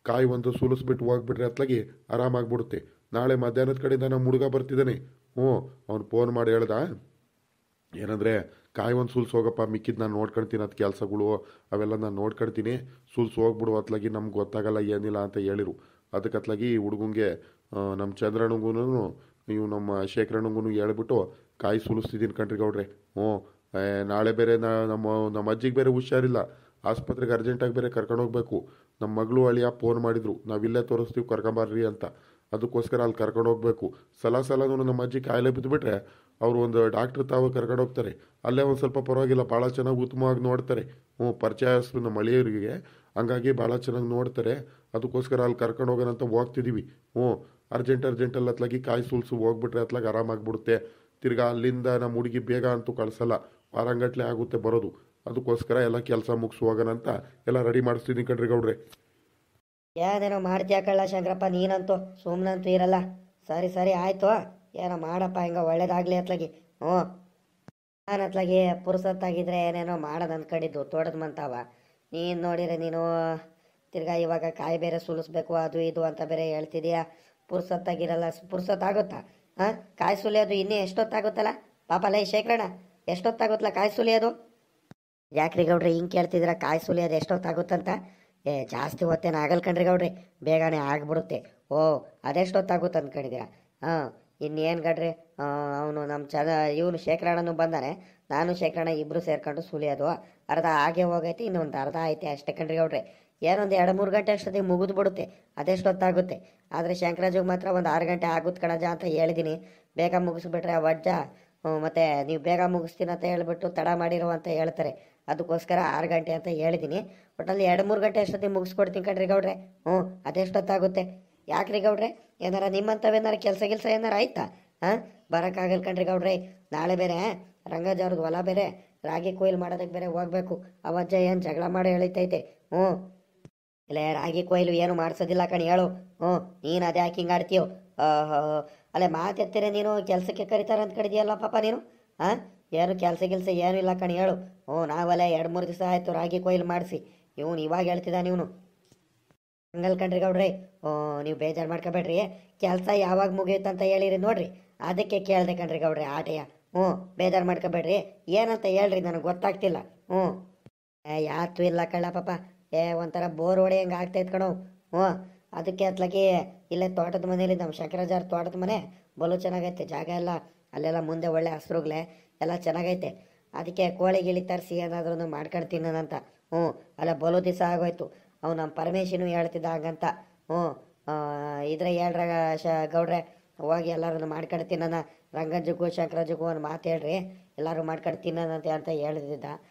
ಕಾಯಿ ಒಂದು ಸುಲಿಸ್ಬಿಟ್ಟು ಹೋಗ್ಬಿಟ್ರೆ ಅತ್ಲಾಗಿ ಆರಾಮಾಗ್ಬಿಡುತ್ತೆ. ನಾಳೆ ಮಧ್ಯಾಹ್ನದ ಕಡೆಯಿಂದ ನಮ್ಮ ಹುಡುಗ ಬರ್ತಿದ್ದಾನೆ. ಹ್ಞೂ, ಅವ್ನು ಫೋನ್ ಮಾಡಿ ಹೇಳ್ದ, ಏನಂದರೆ ಕಾಯಿ ಒಂದು ಸುಲ್ಸಿ ಹೋಗಪ್ಪ, ಮಿಕ್ಕಿದ್ದು ನಾನು ನೋಡ್ಕೊಳ್ತೀನಿ, ಅದು ಕೆಲಸಗಳು ಅವೆಲ್ಲ ನಾನು ನೋಡ್ಕೊಳ್ತೀನಿ, ಸುಲ್ಸಿ ಹೋಗ್ಬಿಡು ಅತ್ಲಾಗಿ, ನಮ್ಗೆ ಗೊತ್ತಾಗಲ್ಲ ಏನಿಲ್ಲ ಅಂತ ಹೇಳಿರು. ಅದಕ್ಕೆ ಅತ್ಲಾಗಿ ಹುಡುಗಂಗೆ ನಮ್ಮ ಚಂದ್ರಣ್ಣಗೂ ನೀವು ನಮ್ಮ ಶೇಖರಣ್ಣಗೂ ಹೇಳ್ಬಿಟ್ಟು ಕಾಯಿ ಸುಲಿಸ್ತಿದ್ದೀನಿ ಕಣ್ರಿ ಗೌಡ್ರೆ. ಹ್ಞೂ, ನಾಳೆ ಬೇರೆ ನಮ್ಮ ಅಜ್ಜಿಗೆ ಬೇರೆ ಹುಷಾರಿಲ್ಲ, ಆಸ್ಪತ್ರೆಗೆ ಅರ್ಜೆಂಟಾಗಿ ಬೇರೆ ಕರ್ಕೊಂಡೋಗ್ಬೇಕು. ನಮ್ಮ ಮಗಳು ಅಳಿಯ ಫೋನ್ ಮಾಡಿದ್ರು, ನಾವಿಲ್ಲೇ ತೋರಿಸ್ತೀವಿ ಕರ್ಕೊಂಬರ್ರಿ ಅಂತ. ಅದಕ್ಕೋಸ್ಕರ ಅಲ್ಲಿ ಕರ್ಕೊಂಡೋಗ್ಬೇಕು. ಸಲ ನಮ್ಮ ಅಜ್ಜಿ ಕಾಯಿಲೆ ಬಿದ್ದುಬಿಟ್ರೆ ಅವರು ಒಂದು ಡಾಕ್ಟ್ರ್ ತಾವು ಕರ್ಕೊಂಡು ಹೋಗ್ತಾರೆ. ಅಲ್ಲೇ ಒಂದು ಸ್ವಲ್ಪ ಪರವಾಗಿಲ್ಲ, ಭಾಳ ಚೆನ್ನಾಗಿ ಉತ್ತಮವಾಗಿ ನೋಡ್ತಾರೆ. ಪರಿಚಯಸ್ಥರು ನಮ್ಮ ಮಳೆಯವರಿಗೆ, ಹಂಗಾಗಿ ಭಾಳ ಚೆನ್ನಾಗಿ ನೋಡ್ತಾರೆ. ಅದಕ್ಕೋಸ್ಕರ ಅಲ್ಲಿ ಕರ್ಕೊಂಡು ಹೋಗೋಣ ಅಂತ ಹೋಗ್ತಿದ್ದೀವಿ. ಅರ್ಜೆಂಟಲ್ಲಿ ಅತ್ಲಾಗಿ ಕಾಯಿ ಸುಲ್ಸು ಹೋಗ್ಬಿಟ್ರೆ ಅತ್ಲಾಗ ಆರಾಮಾಗ್ಬಿಡುತ್ತೆ. ತಿರ್ಗಾ ಅಲ್ಲಿಂದ ನಮ್ಮ ಹುಡುಗಿ ಬೇಗ ಅಂತೂ ಕಳಿಸಲ್ಲ, ವಾರಂಗಟ್ಲೆ ಆಗುತ್ತೆ ಬರೋದು. ಅದಕ್ಕೋಸ್ಕರ ಎಲ್ಲ ಕೆಲಸ ಮುಗಿಸಿ ಹೋಗೋಣ ಅಂತ ಎಲ್ಲ ರೆಡಿ ಮಾಡಿಸ್ತಿದ್ದೀನಿ ಕಣ್ರಿ ಗೌಡ್ರೆ. ಏನೇನೋ ಮಾಡ್ತೀಯ ಕಳ್ಳ ಶಂಕರಪ್ಪ, ನೀನಂತೂ ಸುಮ್ಮನಂತೂ ಇರಲ್ಲ. ಸರಿ ಸರಿ ಆಯಿತು, ಏನೋ ಮಾಡಪ್ಪ, ಹಿಂಗೆ ಒಳ್ಳೇದಾಗಲಿ ಅತ್ಲಾಗಿ. ನಾನು ಅತ್ಲಾಗಿ ಪುರ್ಸತ್ತಾಗಿದ್ರೆ ಏನೇನೋ ಮಾಡೋದು ಅಂದ್ಕೊಂಡಿದ್ದು ತೋಟದ ಮಂತಾವ. ನೀನು ನೋಡಿದ್ರೆ ನೀನು ತಿರ್ಗಾ ಇವಾಗ ಕಾಯಿ ಬೇರೆ ಸುಲಿಸ್ಬೇಕು ಅದು ಇದು ಅಂತ ಬೇರೆ ಹೇಳ್ತಿದೀಯಾ. ಪುರ್ಸತ್ತಾಗಿರಲ್ಲ, ಪುರ್ಸತ್ತಾಗುತ್ತಾ? ಕಾಯಿ ಸುಲಿಯೋದು ಇನ್ನೂ ಎಷ್ಟೊತ್ತಾಗುತ್ತಲ್ಲ ಪಾಪ. ಲೈ ಶೇಖರಣ, ಎಷ್ಟೊತ್ತಾಗುತ್ತಲ್ಲ ಕಾಯಿ ಸುಲಿಯೋದು? ಯಾಕ್ರಿ ಗೌಡ್ರಿ ಹಿಂಗೆ ಕೇಳ್ತಿದ್ದೀರ? ಕಾಯಿ ಸುಲಿಯೋದು ಎಷ್ಟೊತ್ತಾಗುತ್ತಂತ? ಜಾಸ್ತಿ ಹೊತ್ತೇನು ಆಗಲ್ ಕಣ್ರಿ ಗೌಡ್ರಿ, ಬೇಗನೆ ಆಗ್ಬಿಡುತ್ತೆ. ಅದೆಷ್ಟೊತ್ತಾಗುತ್ತೆ ಅಂದ್ಕೊಂಡಿದ್ದೀರಾ? ಇನ್ನೇನು ಗಡ್ರಿ, ಅವನು ನಮ್ಮ ಇವನು ಶೇಖರಣನು ಬಂದಾನೆ, ನಾನು ಶೇಖರಣ ಇಬ್ಬರು ಸೇರ್ಕೊಂಡು ಸುಲಿಯೋದು. ಅರ್ಧ ಹಾಗೆ ಹೋಗೈತಿ, ಇನ್ನೊಂದು ಅರ್ಧ ಐತೆ ಅಷ್ಟೇ ಕಣ್ರಿ ಗೌಡ್ರಿ. ಏನೊಂದು 2-3 ಗಂಟೆ ಅಷ್ಟೊತ್ತಿಗೆ ಮುಗಿದು ಬಿಡುತ್ತೆ, ಅದೆಷ್ಟೊತ್ತಾಗುತ್ತೆ. ಆದರೆ ಶಂಕರಾಜಿಗೆ ಮಾತ್ರ ಒಂದು 6 ಗಂಟೆ ಆಗುತ್ತೆ ಕಣಜ ಅಂತ ಹೇಳಿದ್ದೀನಿ. ಬೇಗ ಮುಗಿಸ್ಬಿಟ್ರೆ ಆ ವಜ್ಜ ಮತ್ತು ನೀವು ಬೇಗ ಮುಗಿಸ್ತೀನಿ ಅಂತ ಹೇಳ್ಬಿಟ್ಟು ತಡ ಮಾಡಿರೋ ಅಂತ ಹೇಳ್ತಾರೆ. ಅದಕ್ಕೋಸ್ಕರ 6 ಗಂಟೆ ಅಂತ ಹೇಳಿದ್ದೀನಿ. ಒಟ್ಟಲ್ಲಿ 2-3 ಗಂಟೆ ಅಷ್ಟೊತ್ತಿಗೆ ಮುಗಿಸ್ಕೊಡ್ತೀನಿ ಕಣ್ರಿ ಗೌಡ್ರೆ. ಅದೆಷ್ಟೊತ್ತಾಗುತ್ತೆ? ಯಾಕ್ರಿ ಗೌಡ್ರೆ, ಏನಾರ ನಿಮ್ಮಂಥವೇನಾರ ಕೆಲಸ ಏನಾರ ಆಯ್ತಾ? ಬರೋಕ್ಕಾಗಲ್ಲ ಕಣ್ರಿ ಗೌಡ್ರೆ. ನಾಳೆ ಬೇರೆ ರಂಗಜಾವ್ರದ್ದು ಹೊಲ ಬೇರೆ ರಾಗಿ ಕೊಯ್ಲು ಮಾಡೋದಕ್ಕೆ ಬೇರೆ ಹೋಗ್ಬೇಕು. ಅವಜ್ಜ ಏನು ಜಗಳ ಮಾಡಿ ಎಳಿತೈತೆ. ಇಲ್ಲ ರಾಗಿ ಕೊಯ್ಲು ಏನು ಮಾಡಿಸೋದಿಲ್ಲ ಕಣಿ, ಹೇಳು. ನೀನು ಅದೇ ಯಾಕೆ ಹಿಂಗೆ ಆಡ್ತೀಯೋ? ಅಲ್ಲೇ ಮಾತೆತ್ತೀರ ನೀನು, ಕೆಲಸಕ್ಕೆ ಕರಿತಾರೆ ಅಂತ ಕಡಿದೆಯಲ್ಲ ಪಾಪ ನೀನು. ಏನು ಕೆಲಸ ಏನೂ ಇಲ್ಲ ಕಣಿ, ಹೇಳು. ನಾವಲ್ಲೇ 2-3 ದಿವಸ ಆಯಿತು ರಾಗಿ ಕೊಯ್ಲು ಮಾಡಿಸಿ. ಇವನು ಇವಾಗ ಹೇಳ್ತಿದ್ದಾನೆ ಇವನು. ಹಂಗಲ್ ಕಣ್ರಿ ಗೌಡ್ರಿ, ನೀವು ಬೇಜಾರು ಮಾಡ್ಕೊಬೇಡ್ರಿ. ಕೆಲಸ ಯಾವಾಗ ಮುಗಿಯುತ್ತಂತ ಹೇಳಿರಿ ನೋಡ್ರಿ, ಅದಕ್ಕೆ ಕೇಳ್ದೆ ಕಣ್ರಿ ಗೌಡ್ರಿ ಆಟೆಯ. ಬೇಜಾರು ಮಾಡ್ಕೊಬೇಡ್ರಿ, ಏನಂತ ಹೇಳ್ರಿ, ನನಗೆ ಗೊತ್ತಾಗ್ತಿಲ್ಲ. ಯಾತು ಇಲ್ಲ ಕಳ್ಳ ಪಾಪ, ಒಂಥರ ಬೋರ್ ಹೊಡೆ ಹಂಗೆ ಆಗ್ತೈತೆ ಕಣೋ. ಅದಕ್ಕೆ ಅತ್ಲಾಗಿ ಇಲ್ಲೇ ತೋಟದ ಮನೇಲಿ ನಮ್ಮ ಶಂಕರಾಜಾರ್ ತೋಟದ ಮನೆ ಬಲು ಚೆನ್ನಾಗೈತೆ, ಜಾಗ ಎಲ್ಲ ಅಲ್ಲೆಲ್ಲ ಮುಂದೆ ಒಳ್ಳೆ ಹಸ್ರುಗ್ಲೆ ಎಲ್ಲ ಚೆನ್ನಾಗೈತೆ. ಅದಕ್ಕೆ ಕೋಳಿ ಗಿಳಿ ತರಿಸಿ ಏನಾದ್ರೂ ಮಾಡ್ಕೊಂಡು ತಿನ್ನೋಣಂತ. ಅಲ್ಲ ಬಲು ದಿವಸ ಆಗೋಯ್ತು. ಅವ್ನು ನಮ್ಮ ಪರಮೇಶನು ಹೇಳ್ತಿದ್ದ ಹಂಗಂತ. ಇದ್ರೆ ಹೇಳ್ರ ಗೌಡ್ರೆ, ಹೋಗಿ ಎಲ್ಲರೂ ಮಾಡ್ಕೊಂಡು ತಿನ್ನೋಣ. ರಂಗಜ್ಜಗೂ ಶಂಕರಾಜಗೂ ಒಂದು ಮಾತು ಹೇಳ್ರಿ, ಎಲ್ಲರೂ ಮಾಡ್ಕೊಂಡು ತಿನ್ನೋಣಂತೆ ಅಂತ ಹೇಳ್ತಿದ್ದ.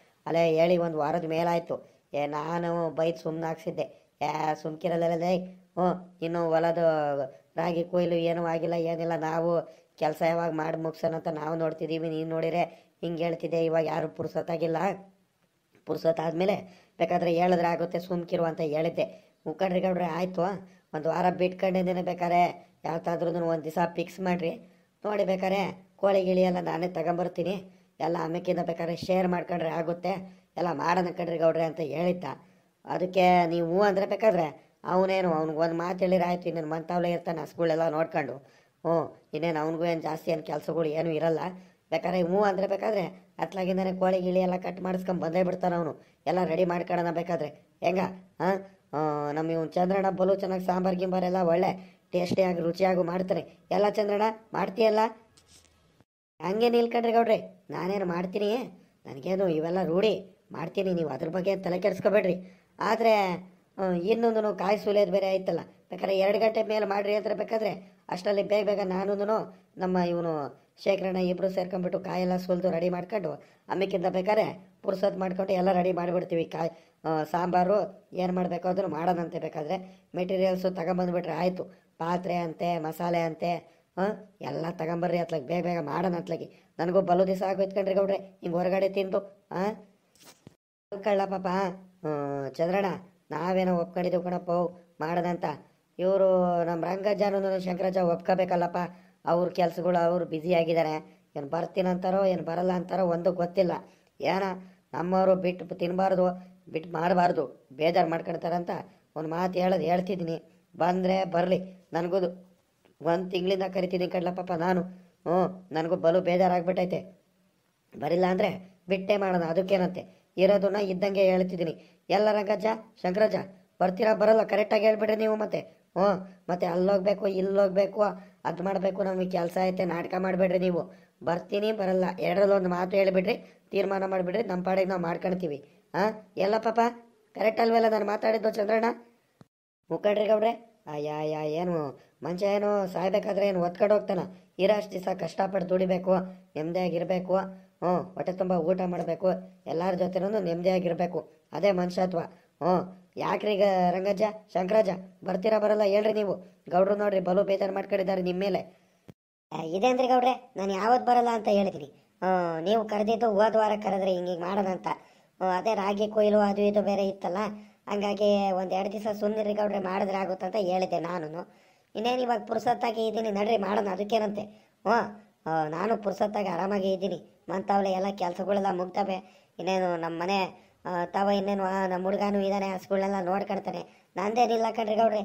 ಅಲ್ಲೇ ಹೇಳಿ 1 ವಾರದ ಮೇಲಾಯಿತು. ನಾನು ಬೈದು ಸುಮ್ಮನೆ ಹಾಕ್ಸಿದ್ದೆ. ಸುಮ್ಕಿರಲ್ಲೇ. ಇನ್ನು ಹೊಲದ ರಾಗಿ ಕೊಯ್ಲು ಏನೂ ಆಗಿಲ್ಲ, ಏನಿಲ್ಲ. ನಾವು ಕೆಲಸ ಯಾವಾಗ ಮಾಡಿ ಮುಗ್ಸೋಣಂತ ನಾವು ನೋಡ್ತಿದ್ದೀವಿ. ನೀನು ನೋಡಿರೆ ಹಿಂಗೆ ಹೇಳ್ತಿದ್ದೆ. ಇವಾಗ ಯಾರು ಪುರ್ಸೊತ್ತಾಗಿಲ್ಲ, ಪುರ್ಸೊತ್ತಾದ್ಮೇಲೆ ಬೇಕಾದ್ರೆ ಹೇಳಿದ್ರೆ ಆಗುತ್ತೆ, ಸುಮ್ಕಿರು ಅಂತ ಹೇಳಿದ್ದೆ. ಮುಖಂಡ್ರಿ ಗೌಡ್ರೆ ಆಯಿತು, 1 ವಾರ ಬಿಟ್ಕೊಂಡಿದ್ದೇನೆ. ಬೇಕಾರೆ ಯಾವತ್ತಾದ್ರೂ 1 ದಿವಸ ಫಿಕ್ಸ್ ಮಾಡಿರಿ ನೋಡಿ. ಬೇಕಾರೆ ಕೋಳಿ ಗಿಳಿ ಎಲ್ಲ ನಾನೇ ತಗೊಂಬರ್ತೀನಿ, ಎಲ್ಲ ಆಮೇಕಿಂದ ಬೇಕಾದ್ರೆ ಶೇರ್ ಮಾಡ್ಕೊಂಡ್ರೆ ಆಗುತ್ತೆ, ಎಲ್ಲ ಮಾಡೋಣ ಕಣ್ರಿ ಗೌಡ್ರೆ ಅಂತ ಹೇಳಿದ್ದ. ಅದಕ್ಕೆ ನೀವು ಅಂದರೆ ಬೇಕಾದ್ರೆ ಅವನೇನು ಅವ್ನಿಗೆ ಒಂದು ಮಾತು ಹೇಳಿದ್ರೆ ಆಯಿತು. ಇನ್ನೇನು ಮಂತಾವಲೆ ಇರ್ತಾನೆ ಹಸ್ಗಳೆಲ್ಲ ನೋಡ್ಕೊಂಡು. ಇನ್ನೇನು ಅವ್ನಿಗೂ ಏನು ಜಾಸ್ತಿ ಏನು ಕೆಲಸಗಳು ಏನೂ ಇರಲ್ಲ. ಬೇಕಾದ್ರೆ ಅಂದರೆ ಬೇಕಾದ್ರೆ ಅತ್ಲಾಗಿಂದಾನೆ ಕೋಳಿ ಗಿಳಿ ಎಲ್ಲ ಕಟ್ ಮಾಡಿಸ್ಕೊಂಡು ಬಂದೇ ಬಿಡ್ತಾನೆ ಅವನು. ಎಲ್ಲ ರೆಡಿ ಮಾಡ್ಕೊಳ್ಳೋಣ ಬೇಕಾದ್ರೆ. ಹೆಂಗ ನಮ್ಮ ಇವ್ನು ಚಂದ್ರಣ್ಣ ಬಲು ಚೆನ್ನಾಗಿ ಸಾಂಬಾರು ಗಿಂಬಾರೆಲ್ಲ ಒಳ್ಳೆ ಟೇಸ್ಟಿಯಾಗಿ ರುಚಿಯಾಗಿ ಮಾಡ್ತಾರೆ. ಎಲ್ಲ ಚಂದ್ರಣ್ಣ ಮಾಡ್ತೀಯಲ್ಲ? ಹಂಗೆ ನಿಲ್ಕಂಡ್ರಿ ಗೌಡ್ರಿ, ನಾನೇನು ಮಾಡ್ತೀನಿ, ನನಗೇನು ಇವೆಲ್ಲ ರೂಢಿ, ಮಾಡ್ತೀನಿ. ನೀವು ಅದ್ರ ಬಗ್ಗೆ ತಲೆ ಕೆಡಿಸ್ಕೊಬೇಡ್ರಿ. ಆದರೆ ಇನ್ನೊಂದು ಕಾಯಿ ಸುಲಿಯೋದು ಬೇರೆ ಆಯ್ತಲ್ಲ, ಬೇಕಾದ್ರೆ 2 ಗಂಟೆ ಮೇಲೆ ಮಾಡಿರಿ ಅಂದ್ರೆ ಬೇಕಾದ್ರೆ ಅಷ್ಟರಲ್ಲಿ ಬೇಗ ನಾನು ನಮ್ಮ ಇವನು ಶೇಖರಣ್ಣ ಇಬ್ಬರು ಸೇರ್ಕೊಂಡ್ಬಿಟ್ಟು ಕಾಯೆಲ್ಲ ಸುಲಿದು ರೆಡಿ ಮಾಡ್ಕೊಂಡು ಆಮೇಕಿಂದ ಬೇಕಾದ್ರೆ ಪುರ್ಸೊತ್ತು ಮಾಡ್ಕೊಂಡು ಎಲ್ಲ ರೆಡಿ ಮಾಡಿಬಿಡ್ತೀವಿ. ಸಾಂಬಾರು ಏನು ಮಾಡಬೇಕು ಅದನ್ನು ಮಾಡೋಣಂತೆ. ಬೇಕಾದರೆ ಮೆಟೀರಿಯಲ್ಸು ತಗೊಂಬಂದುಬಿಟ್ರೆ ಆಯಿತು. ಪಾತ್ರೆ ಅಂತೆ, ಮಸಾಲೆ ಅಂತೆ, ಎಲ್ಲ ತಗೊಂಬರ್ರಿ ಅತ್ಲಾಗಿ, ಬೇಗ ಮಾಡೋಣ ಅತ್ಲಾಗಿ. ನನಗೂ ಬಲು ದಿವಸ ಆಗೋಯ್ತು ಕಣ್ರಿ ಗೌಡ್ರೆ ಹಿಂಗೆ ಹೊರಗಡೆ ತಿಂದು. ಕಳ್ಳ ಪಾಪ ಚಂದ್ರಣ್ಣ, ನಾವೇನೋ ಒಪ್ಕೊಂಡಿದ್ದೀವಿ ಕಣಪ್ಪ ಮಾಡೋದಂತ. ಇವರು ನಮ್ಮ ರಂಗಜ್ಜಾನು ಶಂಕರಾಜ ಒಪ್ಕೋಬೇಕಲ್ಲಪ್ಪ. ಅವ್ರ ಕೆಲಸಗಳು ಅವ್ರು ಬ್ಯುಸಿಯಾಗಿದ್ದಾರೆ. ಏನು ಬರ್ತೀನಂತಾರೋ ಏನು ಬರಲ್ಲ ಅಂತಾರೋ ಒಂದು ಗೊತ್ತಿಲ್ಲ. ಏನೋ ನಮ್ಮವರು ಬಿಟ್ಟು ತಿನ್ನಬಾರ್ದು, ಬಿಟ್ಟು ಮಾಡಬಾರ್ದು, ಬೇಜಾರು ಮಾಡ್ಕೊಳ್ತಾರಂತ ಒಂದು ಮಾತು ಹೇಳ್ತಿದ್ದೀನಿ. ಬಂದರೆ ಬರಲಿ, ನನಗೂ 1 ತಿಂಗಳಿಂದ ಕರಿತೀನಿ ಕಡ್ಲಪ್ಪ ನಾನು. ನನಗೂ ಬಲು ಬೇಜಾರಾಗ್ಬಿಟ್ಟೈತೆ. ಬರಿಲ್ಲ ಅಂದರೆ ಬಿಟ್ಟೇ ಮಾಡೋಣ, ಅದಕ್ಕೇನಂತೆ. ಇರೋದನ್ನ ಇದ್ದಂಗೆ ಹೇಳ್ತಿದ್ದೀನಿ. ಎಲ್ಲ ರಂಗಜ್ಜ ಶಂಕರಜ್ಜ ಬರ್ತೀರಾ ಬರಲ್ಲ ಕರೆಕ್ಟಾಗಿ ಹೇಳ್ಬಿಡ್ರಿ ನೀವು. ಮತ್ತೆ ಅಲ್ಲೋಗ್ಬೇಕು ಇಲ್ಲೋಗ್ಬೇಕು ಅದು ಮಾಡಬೇಕು, ನಮಗೆ ಕೆಲಸ ಐತೆ, ನಾಟಕ ಮಾಡಬೇಡ್ರಿ ನೀವು. ಬರ್ತೀನಿ ಬರಲ್ಲ ಎರಡರಲ್ಲೊಂದು ಮಾತು ಹೇಳಿಬಿಡ್ರಿ, ತೀರ್ಮಾನ ಮಾಡಿಬಿಡ್ರಿ, ನಮ್ಮ ಪಾಡಿಗೆ ನಾವು ಮಾಡ್ಕೊಳ್ತೀವಿ. ಎಲ್ಲ ಪಾಪ ಕರೆಕ್ಟ್ ಅಲ್ವಲ್ಲ ನಾನು ಮಾತಾಡಿದ್ದು ಚಂದ್ರಣ್ಣ? ಮುಖಂಡ್ರಿ ಗೌಡ್ರೆ ಅಯ್ಯ ಏನು ಮನುಷ್ಯ ಏನು ಸಾಯ್ಬೇಕಾದ್ರೆ ಏನು ಒತ್ಕೊಂಡು ಹೋಗ್ತಾನ. ಇರೋಷ್ಟು ದಿವಸ ಕಷ್ಟಪಟ್ಟು ದುಡಿಬೇಕು, ನೆಮ್ಮದಿಯಾಗಿರಬೇಕು. ಹೊಟ್ಟೆ ತುಂಬ ಊಟ ಮಾಡಬೇಕು, ಎಲ್ಲರ ಜೊತೆನೂ ನೆಮ್ಮದಿಯಾಗಿರಬೇಕು. ಅದೇ ಮನುಷ್ಯತ್ವ. ಯಾಕ್ರಿ ಈಗ ರಂಗಜ್ಜ ಶಂಕರಾಜ ಬರ್ತೀರಾ ಬರಲ್ಲ ಹೇಳ್ರಿ ನೀವು? ಗೌಡ್ರು ನೋಡ್ರಿ ಬಲು ಬೇಜಾರು ಮಾಡ್ಕೊಂಡಿದ್ದಾರೆ ನಿಮ್ಮ ಮೇಲೆ. ಇದೆ ಅಂದ್ರೆ ಗೌಡ್ರೆ, ನಾನು ಯಾವತ್ತು ಬರಲ್ಲ ಅಂತ ಹೇಳಿದ್ದೀನಿ. ನೀವು ಕರೆದಿದ್ದು ಹೋದ ವಾರ ಕರೆದ್ರಿ ಹಿಂಗೆ ಮಾಡೋಣ ಅಂತ. ಅದೇ ರಾಗಿ ಕೊಯ್ಲು ಅದು ಇದು ಬೇರೆ ಇತ್ತಲ್ಲ, ಹಂಗಾಗಿ ಒಂದು 2 ದಿವಸ ಸುಮ್ಮನಿರಿ ಗೌಡ್ರೆ, ಮಾಡಿದ್ರೆ ಆಗುತ್ತಂತ ಹೇಳಿದ್ದೆ ನಾನು. ಇನ್ನೇನು ಇವಾಗ ಪುರ್ಸೊತ್ತಾಗಿ ಇದ್ದೀನಿ, ನಡ್ರಿ ಮಾಡೋಣ, ಅದಕ್ಕೇನಂತೆ. ನಾನು ಪುರ್ಸೊತ್ತಾಗಿ ಆರಾಮಾಗಿ ಇದ್ದೀನಿ. ಮಂತಾವಲೆ ಎಲ್ಲ ಕೆಲಸಗಳೆಲ್ಲ ಮುಗ್ತವೆ. ಇನ್ನೇನು ನಮ್ಮ ಮನೆ ತಾವ ಇನ್ನೇನು ನಮ್ಮ ಹುಡುಗನೂ ಇದ್ದಾನೆ, ಹಸುಗಳನ್ನೆಲ್ಲ ನೋಡ್ಕೊಳ್ತಾನೆ. ನಂದೇನಿಲ್ಲ ಕಣ್ರಿ ಗೌಡ್ರೆ.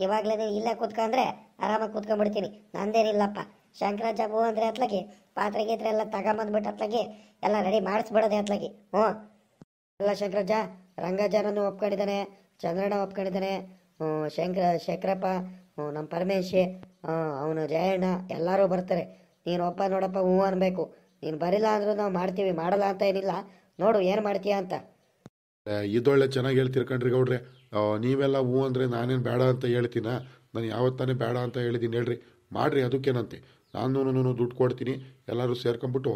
ಇವಾಗಲೇ ಇಲ್ಲೇ ಕೂತ್ಕೊಂಡ್ರೆ ಆರಾಮಾಗಿ ಕೂತ್ಕೊಂಡ್ಬಿಡ್ತೀನಿ. ನಂದೇನಿಲ್ಲಪ್ಪ. ಶಂಕರಾಜ ಹೂ ಅಂದರೆ ಅತ್ಲಾಗಿ ಪಾತ್ರೆ ಗೀತ್ರೆ ಎಲ್ಲ ತಗೊಂಬಂದ್ಬಿಟ್ಟು ಅತ್ಲಾಗಿ ಎಲ್ಲ ರೆಡಿ ಮಾಡಿಸ್ಬಿಡೋದೆ ಅತ್ಲಾಗಿ. ಎಲ್ಲ ಶಂಕರಾಜ ರಂಗಜ್ಜನೂ ಒಪ್ಕೊಂಡಿದ್ದಾನೆ, ಚಂದ್ರಣ್ಣ ಒಪ್ಕೊಂಡಿದ್ದಾನೆ, ಶಂಕರಪ್ಪ, ನಮ್ಮ ಪರಮೇಶಿ, ಅವನು ಜಯಣ್ಣ ಎಲ್ಲರೂ ಬರ್ತಾರೆ. ನೀನು ಒಪ್ಪ ನೋಡಪ್ಪ ಹೂ ಅನ್ಬೇಕು. ನೀನು ಬರಿಲ್ಲ ಅಂದ್ರೂ ನಾವು ಮಾಡ್ತೀವಿ, ಮಾಡಲ್ಲ ಅಂತ ಏನಿಲ್ಲ. ನೋಡು ಏನು ಮಾಡ್ತೀಯ ಅಂತ. ಇದೊಳ್ಳೆ ಚೆನ್ನಾಗಿ ಹೇಳ್ತೀರಿ ಕಣ್ರಿ ಗೌಡ್ರೆ. ನೀವೆಲ್ಲ ಹೂ ಅಂದರೆ ನಾನೇನು ಬೇಡ ಅಂತ ಹೇಳ್ತೀನ? ನಾನು ಯಾವತ್ತಾನೆ ಬೇಡ ಅಂತ ಹೇಳಿದ್ದೀನಿ ಹೇಳ್ರಿ. ಮಾಡಿರಿ, ಅದಕ್ಕೇನಂತೆ. ನಾನು ದುಡ್ಡು ಕೊಡ್ತೀನಿ, ಎಲ್ಲರೂ ಸೇರ್ಕೊಂಬಿಟ್ಟು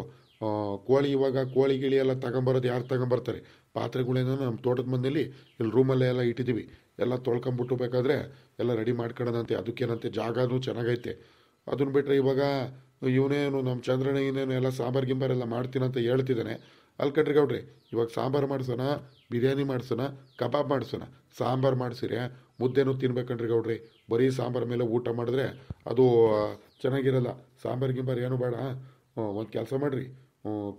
ಕೋಳಿ, ಇವಾಗ ಕೋಳಿ ಗಿಳಿ ಎಲ್ಲ ತಗೊಂಬರೋದು ಯಾರು ತಗೊಂಬರ್ತಾರೆ? ಪಾತ್ರೆಗಳೇನೋ ನಮ್ಮ ತೋಟದ ಮನೇಲಿ ಇಲ್ಲಿ ರೂಮಲ್ಲೇ ಎಲ್ಲ ಇಟ್ಟಿದ್ದೀವಿ. ಎಲ್ಲ ತೊಳ್ಕೊಂಬಿಟ್ಟು ಬೇಕಾದರೆ ಎಲ್ಲ ರೆಡಿ ಮಾಡ್ಕೊಳ್ಳೋದಂತೆ. ಅದಕ್ಕೇನಂತೆ, ಜಾಗನೂ ಚೆನ್ನಾಗೈತೆ. ಅದನ್ನ ಬಿಟ್ಟರೆ ಇವಾಗ ಇವನೇನು ನಮ್ಮ ಚಂದ್ರಣ್ಣ ಇನ್ನೇನು ಎಲ್ಲ ಸಾಂಬಾರು ಗಿಂಬಾರೆಲ್ಲ ಮಾಡ್ತೀನಂತ ಹೇಳ್ತಿದ್ದಾನೆ. ಅಲ್ಲಿ ಕಣ್ರಿ ಗೌಡ್ರಿ, ಇವಾಗ ಸಾಂಬಾರು ಮಾಡ್ಸೋಣ, ಬಿರಿಯಾನಿ ಮಾಡ್ಸೋಣ, ಕಬಾಬ್ ಮಾಡ್ಸೋಣ. ಸಾಂಬಾರು ಮಾಡಿಸಿರೆ ಮುದ್ದೆನೂ ತಿನ್ಬೇಕಣ್ರಿ ಗೌಡ್ರಿ. ಬರೀ ಸಾಂಬಾರು ಮೇಲೆ ಊಟ ಮಾಡಿದ್ರೆ ಅದು ಚೆನ್ನಾಗಿರಲ್ಲ. ಸಾಂಬಾರು ಗಿಂಬಾರು ಏನು ಬೇಡ. ಒಂದು ಕೆಲಸ ಮಾಡಿರಿ,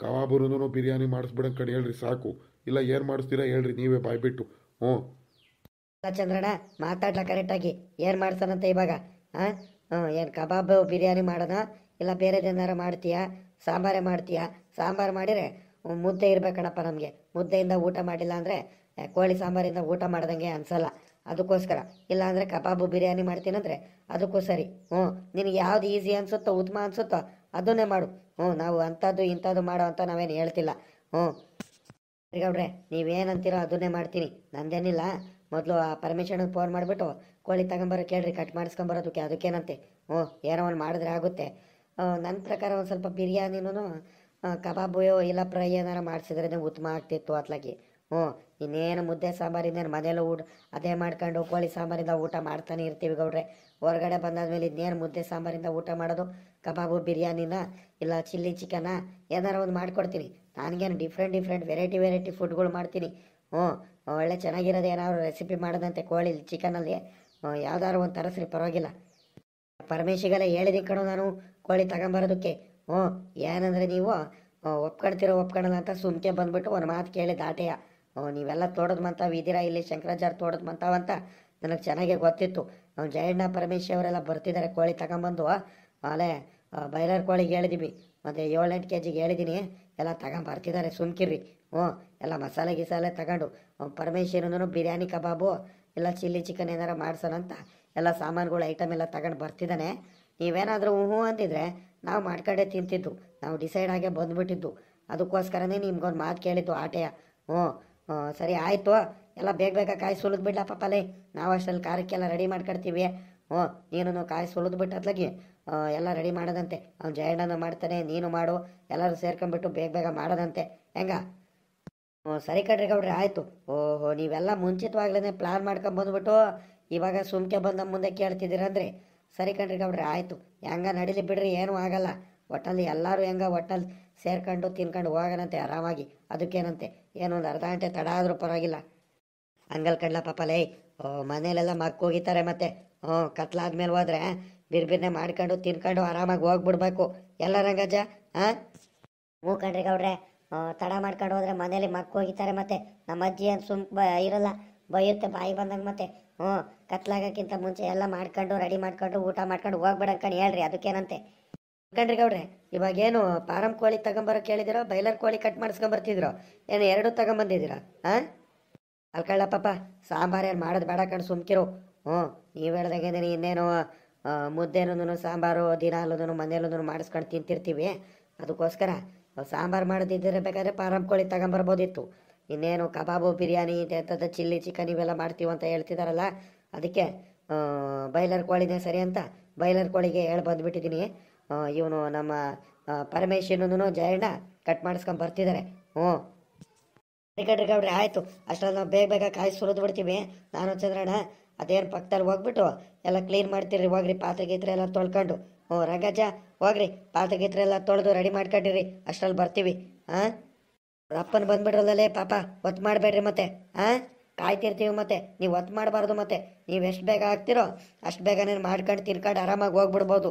ಕಬಾಬುನು ಬಿರಿಯಾನಿ ಮಾಡಿಸ್ಬಿಡಂಗೆ ಕಡೆ ಹೇಳ್ರಿ ಸಾಕು. ಇಲ್ಲ ಏನು ಮಾಡಿಸ್ತೀರಾ ಹೇಳ್ರಿ ನೀವೇ ಬಾಯ್ಬಿಟ್ಟು. ಚಂದ್ರಣ್ಣ ಮಾತಾಡ್ಲ ಕರೆಕ್ಟಾಗಿ. ಏನು ಮಾಡ್ತಾನಂತೆ ಇವಾಗ? ಏನು ಕಬಾಬ್ ಬಿರಿಯಾನಿ ಮಾಡೋಣ, ಇಲ್ಲ ಬೇರೆದೇನಾರು ಮಾಡ್ತೀಯಾ? ಸಾಂಬಾರೇ ಮಾಡ್ತೀಯಾ? ಸಾಂಬಾರು ಮಾಡಿದರೆ ಮುದ್ದೆ ಇರಬೇಕಣಪ್ಪ ನಮಗೆ. ಮುದ್ದೆಯಿಂದ ಊಟ ಮಾಡಿಲ್ಲ ಅಂದರೆ ಕೋಳಿ ಸಾಂಬಾರಿಂದ ಊಟ ಮಾಡ್ದಂಗೆ ಅನ್ಸಲ್ಲ. ಅದಕ್ಕೋಸ್ಕರ. ಇಲ್ಲಾಂದರೆ ಕಬಾಬು ಬಿರಿಯಾನಿ ಮಾಡ್ತೀನಂದರೆ ಅದಕ್ಕೂ ಸರಿ. ನಿನಗೆ ಯಾವ್ದು ಈಸಿ ಅನಿಸುತ್ತೋ, ಉತ್ತಮ ಅನಿಸುತ್ತೋ ಅದನ್ನೇ ಮಾಡು. ನಾವು ಅಂಥದ್ದು ಇಂಥದ್ದು ಮಾಡೋ ಅಂತ ನಾವೇನು ಹೇಳ್ತಿಲ್ಲ. ಗೌಡ್ರೆ ನೀವೇನಂತೀರೋ ಅದನ್ನೇ ಮಾಡ್ತೀನಿ, ನಂದೇನಿಲ್ಲ. ಮೊದಲು ಆ ಪರ್ಮಿಷನ್ಗೆ ಫೋನ್ ಮಾಡಿಬಿಟ್ಟು ಕೋಳಿ ತಗೊಂಬರೋ ಕೇಳ್ರಿ, ಕಟ್ ಮಾಡಿಸ್ಕೊಂಬರೋದಕ್ಕೆ. ಅದಕ್ಕೇನಂತೆ. ಏನೋ ಒಂದು ಮಾಡಿದ್ರೆ ಆಗುತ್ತೆ. ನನ್ನ ಪ್ರಕಾರ ಒಂದು ಸ್ವಲ್ಪ ಬಿರಿಯಾನಿನೂ ಕಬಾಬು ಇಲ್ಲ ಫ್ರೈ ಏನಾರು ಮಾಡಿಸಿದ್ರೇ ಉತ್ತಮ ಆಗ್ತಿತ್ತು ಅತ್ಲಾಗಿ. ಇನ್ನೇನು ಮುದ್ದೆ ಸಾಂಬಾರು ಇನ್ನೇನು ಮನೇಲೂ ಅದೇ ಮಾಡ್ಕೊಂಡು ಕೋಳಿ ಸಾಂಬಾರಿಂದ ಊಟ ಮಾಡ್ತಾನೆ ಇರ್ತೀವಿ ಗೌಡ್ರೆ. ಹೊರಗಡೆ ಬಂದಾದ್ಮೇಲೆ ಇನ್ನೇನು ಮುದ್ದೆ ಸಾಂಬಾರಿಂದ ಊಟ ಮಾಡೋದು? ಕಬಾಬು ಬಿರಿಯಾನಿನ ಇಲ್ಲ ಚಿಲ್ಲಿ ಚಿಕನ ಏನಾರು ಒಂದು ಮಾಡಿಕೊಡ್ತೀನಿ. ನನಗೇನು ಡಿಫ್ರೆಂಟ್ ವೆರೈಟಿ ಫುಡ್ಗಳು ಮಾಡ್ತೀನಿ. ಒಳ್ಳೆ ಚೆನ್ನಾಗಿರೋದು ಏನಾದ್ರು ರೆಸಿಪಿ ಮಾಡೋದಂತೆ ಕೋಳಿ ಚಿಕನಲ್ಲಿ. ಯಾವ್ದಾದ್ರು ಒಂದು ತರಿಸ್ರಿ, ಪರವಾಗಿಲ್ಲ. ಪರಮೇಶಿಗೆಲ್ಲ ಹೇಳಿದ್ದೀನಿ ಕಣೋ ನಾನು ಕೋಳಿ ತಗೊಂಬರೋದಕ್ಕೆ. ಏನಂದರೆ ನೀವು ಒಪ್ಕೊಳಲ್ಲ ಅಂತ ಸುಮ್ಕೆ ಬಂದ್ಬಿಟ್ಟು ಒಂದು ಮಾತು ಕೇಳಿ ದಾಟೆಯ. ನೀವೆಲ್ಲ ತೋಟದ ಮಂತಾವ ಇದ್ದೀರಾ ಇಲ್ಲಿ, ಶಂಕರಾಚಾರ್ಯ ತೋಟದ ಮಂತಾವಂತ ನನಗೆ ಚೆನ್ನಾಗೇ ಗೊತ್ತಿತ್ತು. ಜಯಣ್ಣ ಪರಮೇಶಿ ಅವರೆಲ್ಲ ಬರ್ತಿದ್ದಾರೆ ಕೋಳಿ ತಗೊಂಬಂದು. ಆಮೇಲೆ ಬೈಲರ್ ಕೋಳಿಗೆ ಹೇಳಿದ್ದೀವಿ, ಮತ್ತು 7-8 kg ಹೇಳಿದ್ದೀನಿ. ಎಲ್ಲ ತಗೊಂಬರ್ತಿದ್ದಾರೆ, ಸುಮ್ಕಿರ್ರಿ. ಎಲ್ಲ ಮಸಾಲೆ ಗಿಸಾಲೆ ತಗೊಂಡು ಪರಮೇಶಿನೂ ಬಿರಿಯಾನಿ ಕಬಾಬು ಇಲ್ಲ ಚಿಲ್ಲಿ ಚಿಕನ್ ಏನಾರು ಮಾಡ್ಸೋಣಂತ ಎಲ್ಲ ಸಾಮಾನುಗಳು ಐಟಮ್ ಎಲ್ಲ ತಗೊಂಡು ಬರ್ತಿದ್ದಾನೆ. ನೀವೇನಾದರೂ ಹ್ಞೂ ಅಂತಿದ್ರೆ ನಾವು ಮಾಡ್ಕೊಂಡೇ ತಿಂತಿದ್ದು, ನಾವು ಡಿಸೈಡ್ ಆಗೇ ಬಂದುಬಿಟ್ಟಿದ್ದು. ಅದಕ್ಕೋಸ್ಕರನೇ ನಿಮ್ಗೊಂದು ಮಾತು ಕೇಳಿದ್ದು ಆಟೆಯ. ಸರಿ ಆಯಿತು, ಎಲ್ಲ ಬೇಗ ಕಾಯಿ ಸುಲಿದು ಬಿಡ್ಲ ಪಾಪಲೇ. ನಾವು ಅಷ್ಟರಲ್ಲಿ ಖಾರಕ್ಕೆಲ್ಲ ರೆಡಿ ಮಾಡ್ಕೊಡ್ತೀವಿ. ನೀನು ಕಾಯಿ ಸುಲಿದ್ಬಿಟ್ಟು ಅತ್ಲಾಗಿ ಎಲ್ಲ ರೆಡಿ ಮಾಡೋದಂತೆ. ಅವ್ನು ಜಯಣ್ಣನ ಮಾಡ್ತಾನೆ, ನೀನು ಮಾಡು, ಎಲ್ಲರೂ ಸೇರ್ಕೊಂಡ್ಬಿಟ್ಟು ಬೇಗ ಮಾಡೋದಂತೆ. ಹೆಂಗ? ಸರಿ ಕಣ್ರಿ ಗೌಡ್ರಿ, ಆಯಿತು. ನೀವೆಲ್ಲ ಮುಂಚಿತವಾಗ್ಲೇ ಪ್ಲಾನ್ ಮಾಡ್ಕೊಂಬಂದ್ಬಿಟ್ಟು ಇವಾಗ ಸುಮ್ಕೆ ಬಂದು ನಮ್ಮ ಮುಂದೆ ಕೇಳ್ತಿದ್ದೀರಂದ್ರಿ. ಸರಿ ಕಣ್ರಿ ಗೌಡ್ರಿ, ಆಯಿತು. ಹೆಂಗ ನಡೀಲಿ ಬಿಡ್ರಿ, ಏನೂ ಆಗಲ್ಲ. ಒಟ್ಟಲ್ಲಿ ಎಲ್ಲರೂ ಒಟ್ಟಲ್ಲಿ ಸೇರ್ಕೊಂಡು ತಿನ್ಕೊಂಡು ಹೋಗೋಣಂತೆ ಆರಾಮಾಗಿ. ಅದಕ್ಕೇನಂತೆ, ಏನೊಂದು ಅರ್ಧ ಗಂಟೆ ತಡ ಆದರೂ ಪರವಾಗಿಲ್ಲ. ಹಂಗಲ್ ಕಡ್ಲ ಪಾಪಲೇ, ಮನೇಲೆಲ್ಲ ಮಕ್ಕ ಹೋಗಿತಾರೆ. ಮತ್ತೆ ಕತ್ಲಾದ್ಮೇಲೆ ಹೋದ್ರೆ ಬಿರ್ಬಿರ್ನೆ ಮಾಡ್ಕೊಂಡು ತಿನ್ಕೊಂಡು ಆರಾಮಾಗಿ ಹೋಗ್ಬಿಡ್ಬೇಕು. ಎಲ್ಲ ರಂಗಜ್ಜ? ಹ್ಞೂ ಕಣ್ರಿ ಗೌಡ್ರೆ, ತಡ ಮಾಡ್ಕೊಂಡು ಹೋದ್ರೆ ಮನೇಲಿ ಮಕ್ಕ ಹೋಗಿತಾರೆ. ಮತ್ತೆ ನಮ್ಮ ಅಜ್ಜಿ ಅಂತ ಇರಲ್ಲ, ಬೈಯುತ್ತೆ ಬಾಯಿ ಬಂದಂಗೆ. ಮತ್ತೆ ಕತ್ಲಾಗಕ್ಕಿಂತ ಮುಂಚೆ ಎಲ್ಲ ಮಾಡ್ಕೊಂಡು ರೆಡಿ ಮಾಡ್ಕೊಂಡು ಊಟ ಮಾಡ್ಕೊಂಡು ಹೋಗ್ಬಿಡಂಕಣಿ ಹೇಳ್ರಿ, ಅದಕ್ಕೇನಂತೆ. ಕಣ್ರಿ ಗೌಡ್ರೆ, ಇವಾಗೇನು ಫಾರಂ ಕೋಳಿ ತಗೊಂಬರೋ ಕೇಳಿದಿರೋ, ಬೈಲರ್ ಕೋಳಿ ಕಟ್ ಮಾಡಿಸ್ಕೊಂಬರ್ತಿದ್ರು, ಏನು ಎರಡೂ ತಗೊಂಬಂದಿದ್ದೀರಾ? ಅಲ್ಕಳ್ಳ ಪಾಪ, ಸಾಂಬಾರೇನು ಮಾಡೋದು ಬೇಡ ಕಣ್, ಸುಮ್ಕಿರು. ನೀವು ಹೇಳ್ದಾಗೇನೆ ಇನ್ನೇನು ಮುದ್ದೆನೂ ಸಾಂಬಾರು ದಿನಾಲೂ ಮನೇಲೂ ಮಾಡಿಸ್ಕೊಂಡು ತಿಂತಿರ್ತೀವಿ. ಅದಕ್ಕೋಸ್ಕರ ಸಾಂಬಾರು ಮಾಡೋದಿದ್ದರೆ ಬೇಕಾದ್ರೆ ಫಾರಂ ಕೋಳಿ ತಗೊಂಬರ್ಬೋದಿತ್ತು. ಇನ್ನೇನು ಕಬಾಬು ಬಿರಿಯಾನಿ ಇಂಥದ್ದು ಚಿಲ್ಲಿ ಚಿಕನ್ ಇವೆಲ್ಲ ಮಾಡ್ತೀವಿ ಅಂತ ಹೇಳ್ತಿದಾರಲ್ಲ, ಅದಕ್ಕೆ ಬಾಯ್ಲರ್ ಕೋಳಿನೇ ಸರಿ ಅಂತ ಬಾಯ್ಲರ್ ಕೋಳಿಗೆ ಹೇಳಿ ಬಂದುಬಿಟ್ಟಿದ್ದೀನಿ. ಇವನು ನಮ್ಮ ಪರಮೇಶ್ವರನು ಜಯಣ್ಣ ಕಟ್ ಮಾಡಿಸ್ಕೊಂಡು ಬರ್ತಿದ್ದಾರೆ. ಹ್ಞೂ ಕಡ್ರಿ ಗೌಡ್ರಿ ಆಯಿತು. ಅಷ್ಟರಲ್ಲಿ ನಾವು ಬೇಗ ಬೇಗ ಕಾಯಿ ಸುರಿದು ಬಿಡ್ತೀವಿ. ನಾನು ಚಂದ್ರಣ್ಣ ಅದೇನು ಪಕ್ಕದಲ್ಲಿ ಹೋಗ್ಬಿಟ್ಟು ಎಲ್ಲ ಕ್ಲೀನ್ ಮಾಡ್ತೀರಿ. ಹೋಗ್ರಿ ಪಾತ್ರೆ ಗೀತ್ರೆ ಎಲ್ಲ ತೊಳ್ಕೊಂಡು. ಹ್ಞೂ ರಂಗಜ್ಜ ಹೋಗ್ರಿ ಪಾತ್ರೆ ಗೀತ್ರೆ ಎಲ್ಲ ತೊಳೆದು ರೆಡಿ ಮಾಡ್ಕೊಂಡಿರಿ. ಅಷ್ಟರಲ್ಲಿ ಬರ್ತೀವಿ. ಹಾಂ ಅಪ್ಪನ ಬಂದ್ಬಿಡ್ರಲ್ಲೇ ಪಾಪ ಒತ್ತು ಮಾಡಬೇಡ್ರಿ ಮತ್ತೆ. ಹಾಂ ಕಾಯ್ತಿರ್ತೀವಿ ಮತ್ತೆ. ನೀವು ಒತ್ತು ಮಾಡಬಾರ್ದು ಮತ್ತೆ. ನೀವು ಎಷ್ಟು ಬೇಗ ಆಗ್ತಿರೋ ಅಷ್ಟು ಬೇಗನೇ ಮಾಡ್ಕೊಂಡು ತಿನ್ಕೊಂಡು ಆರಾಮಾಗಿ ಹೋಗ್ಬಿಡ್ಬೋದು.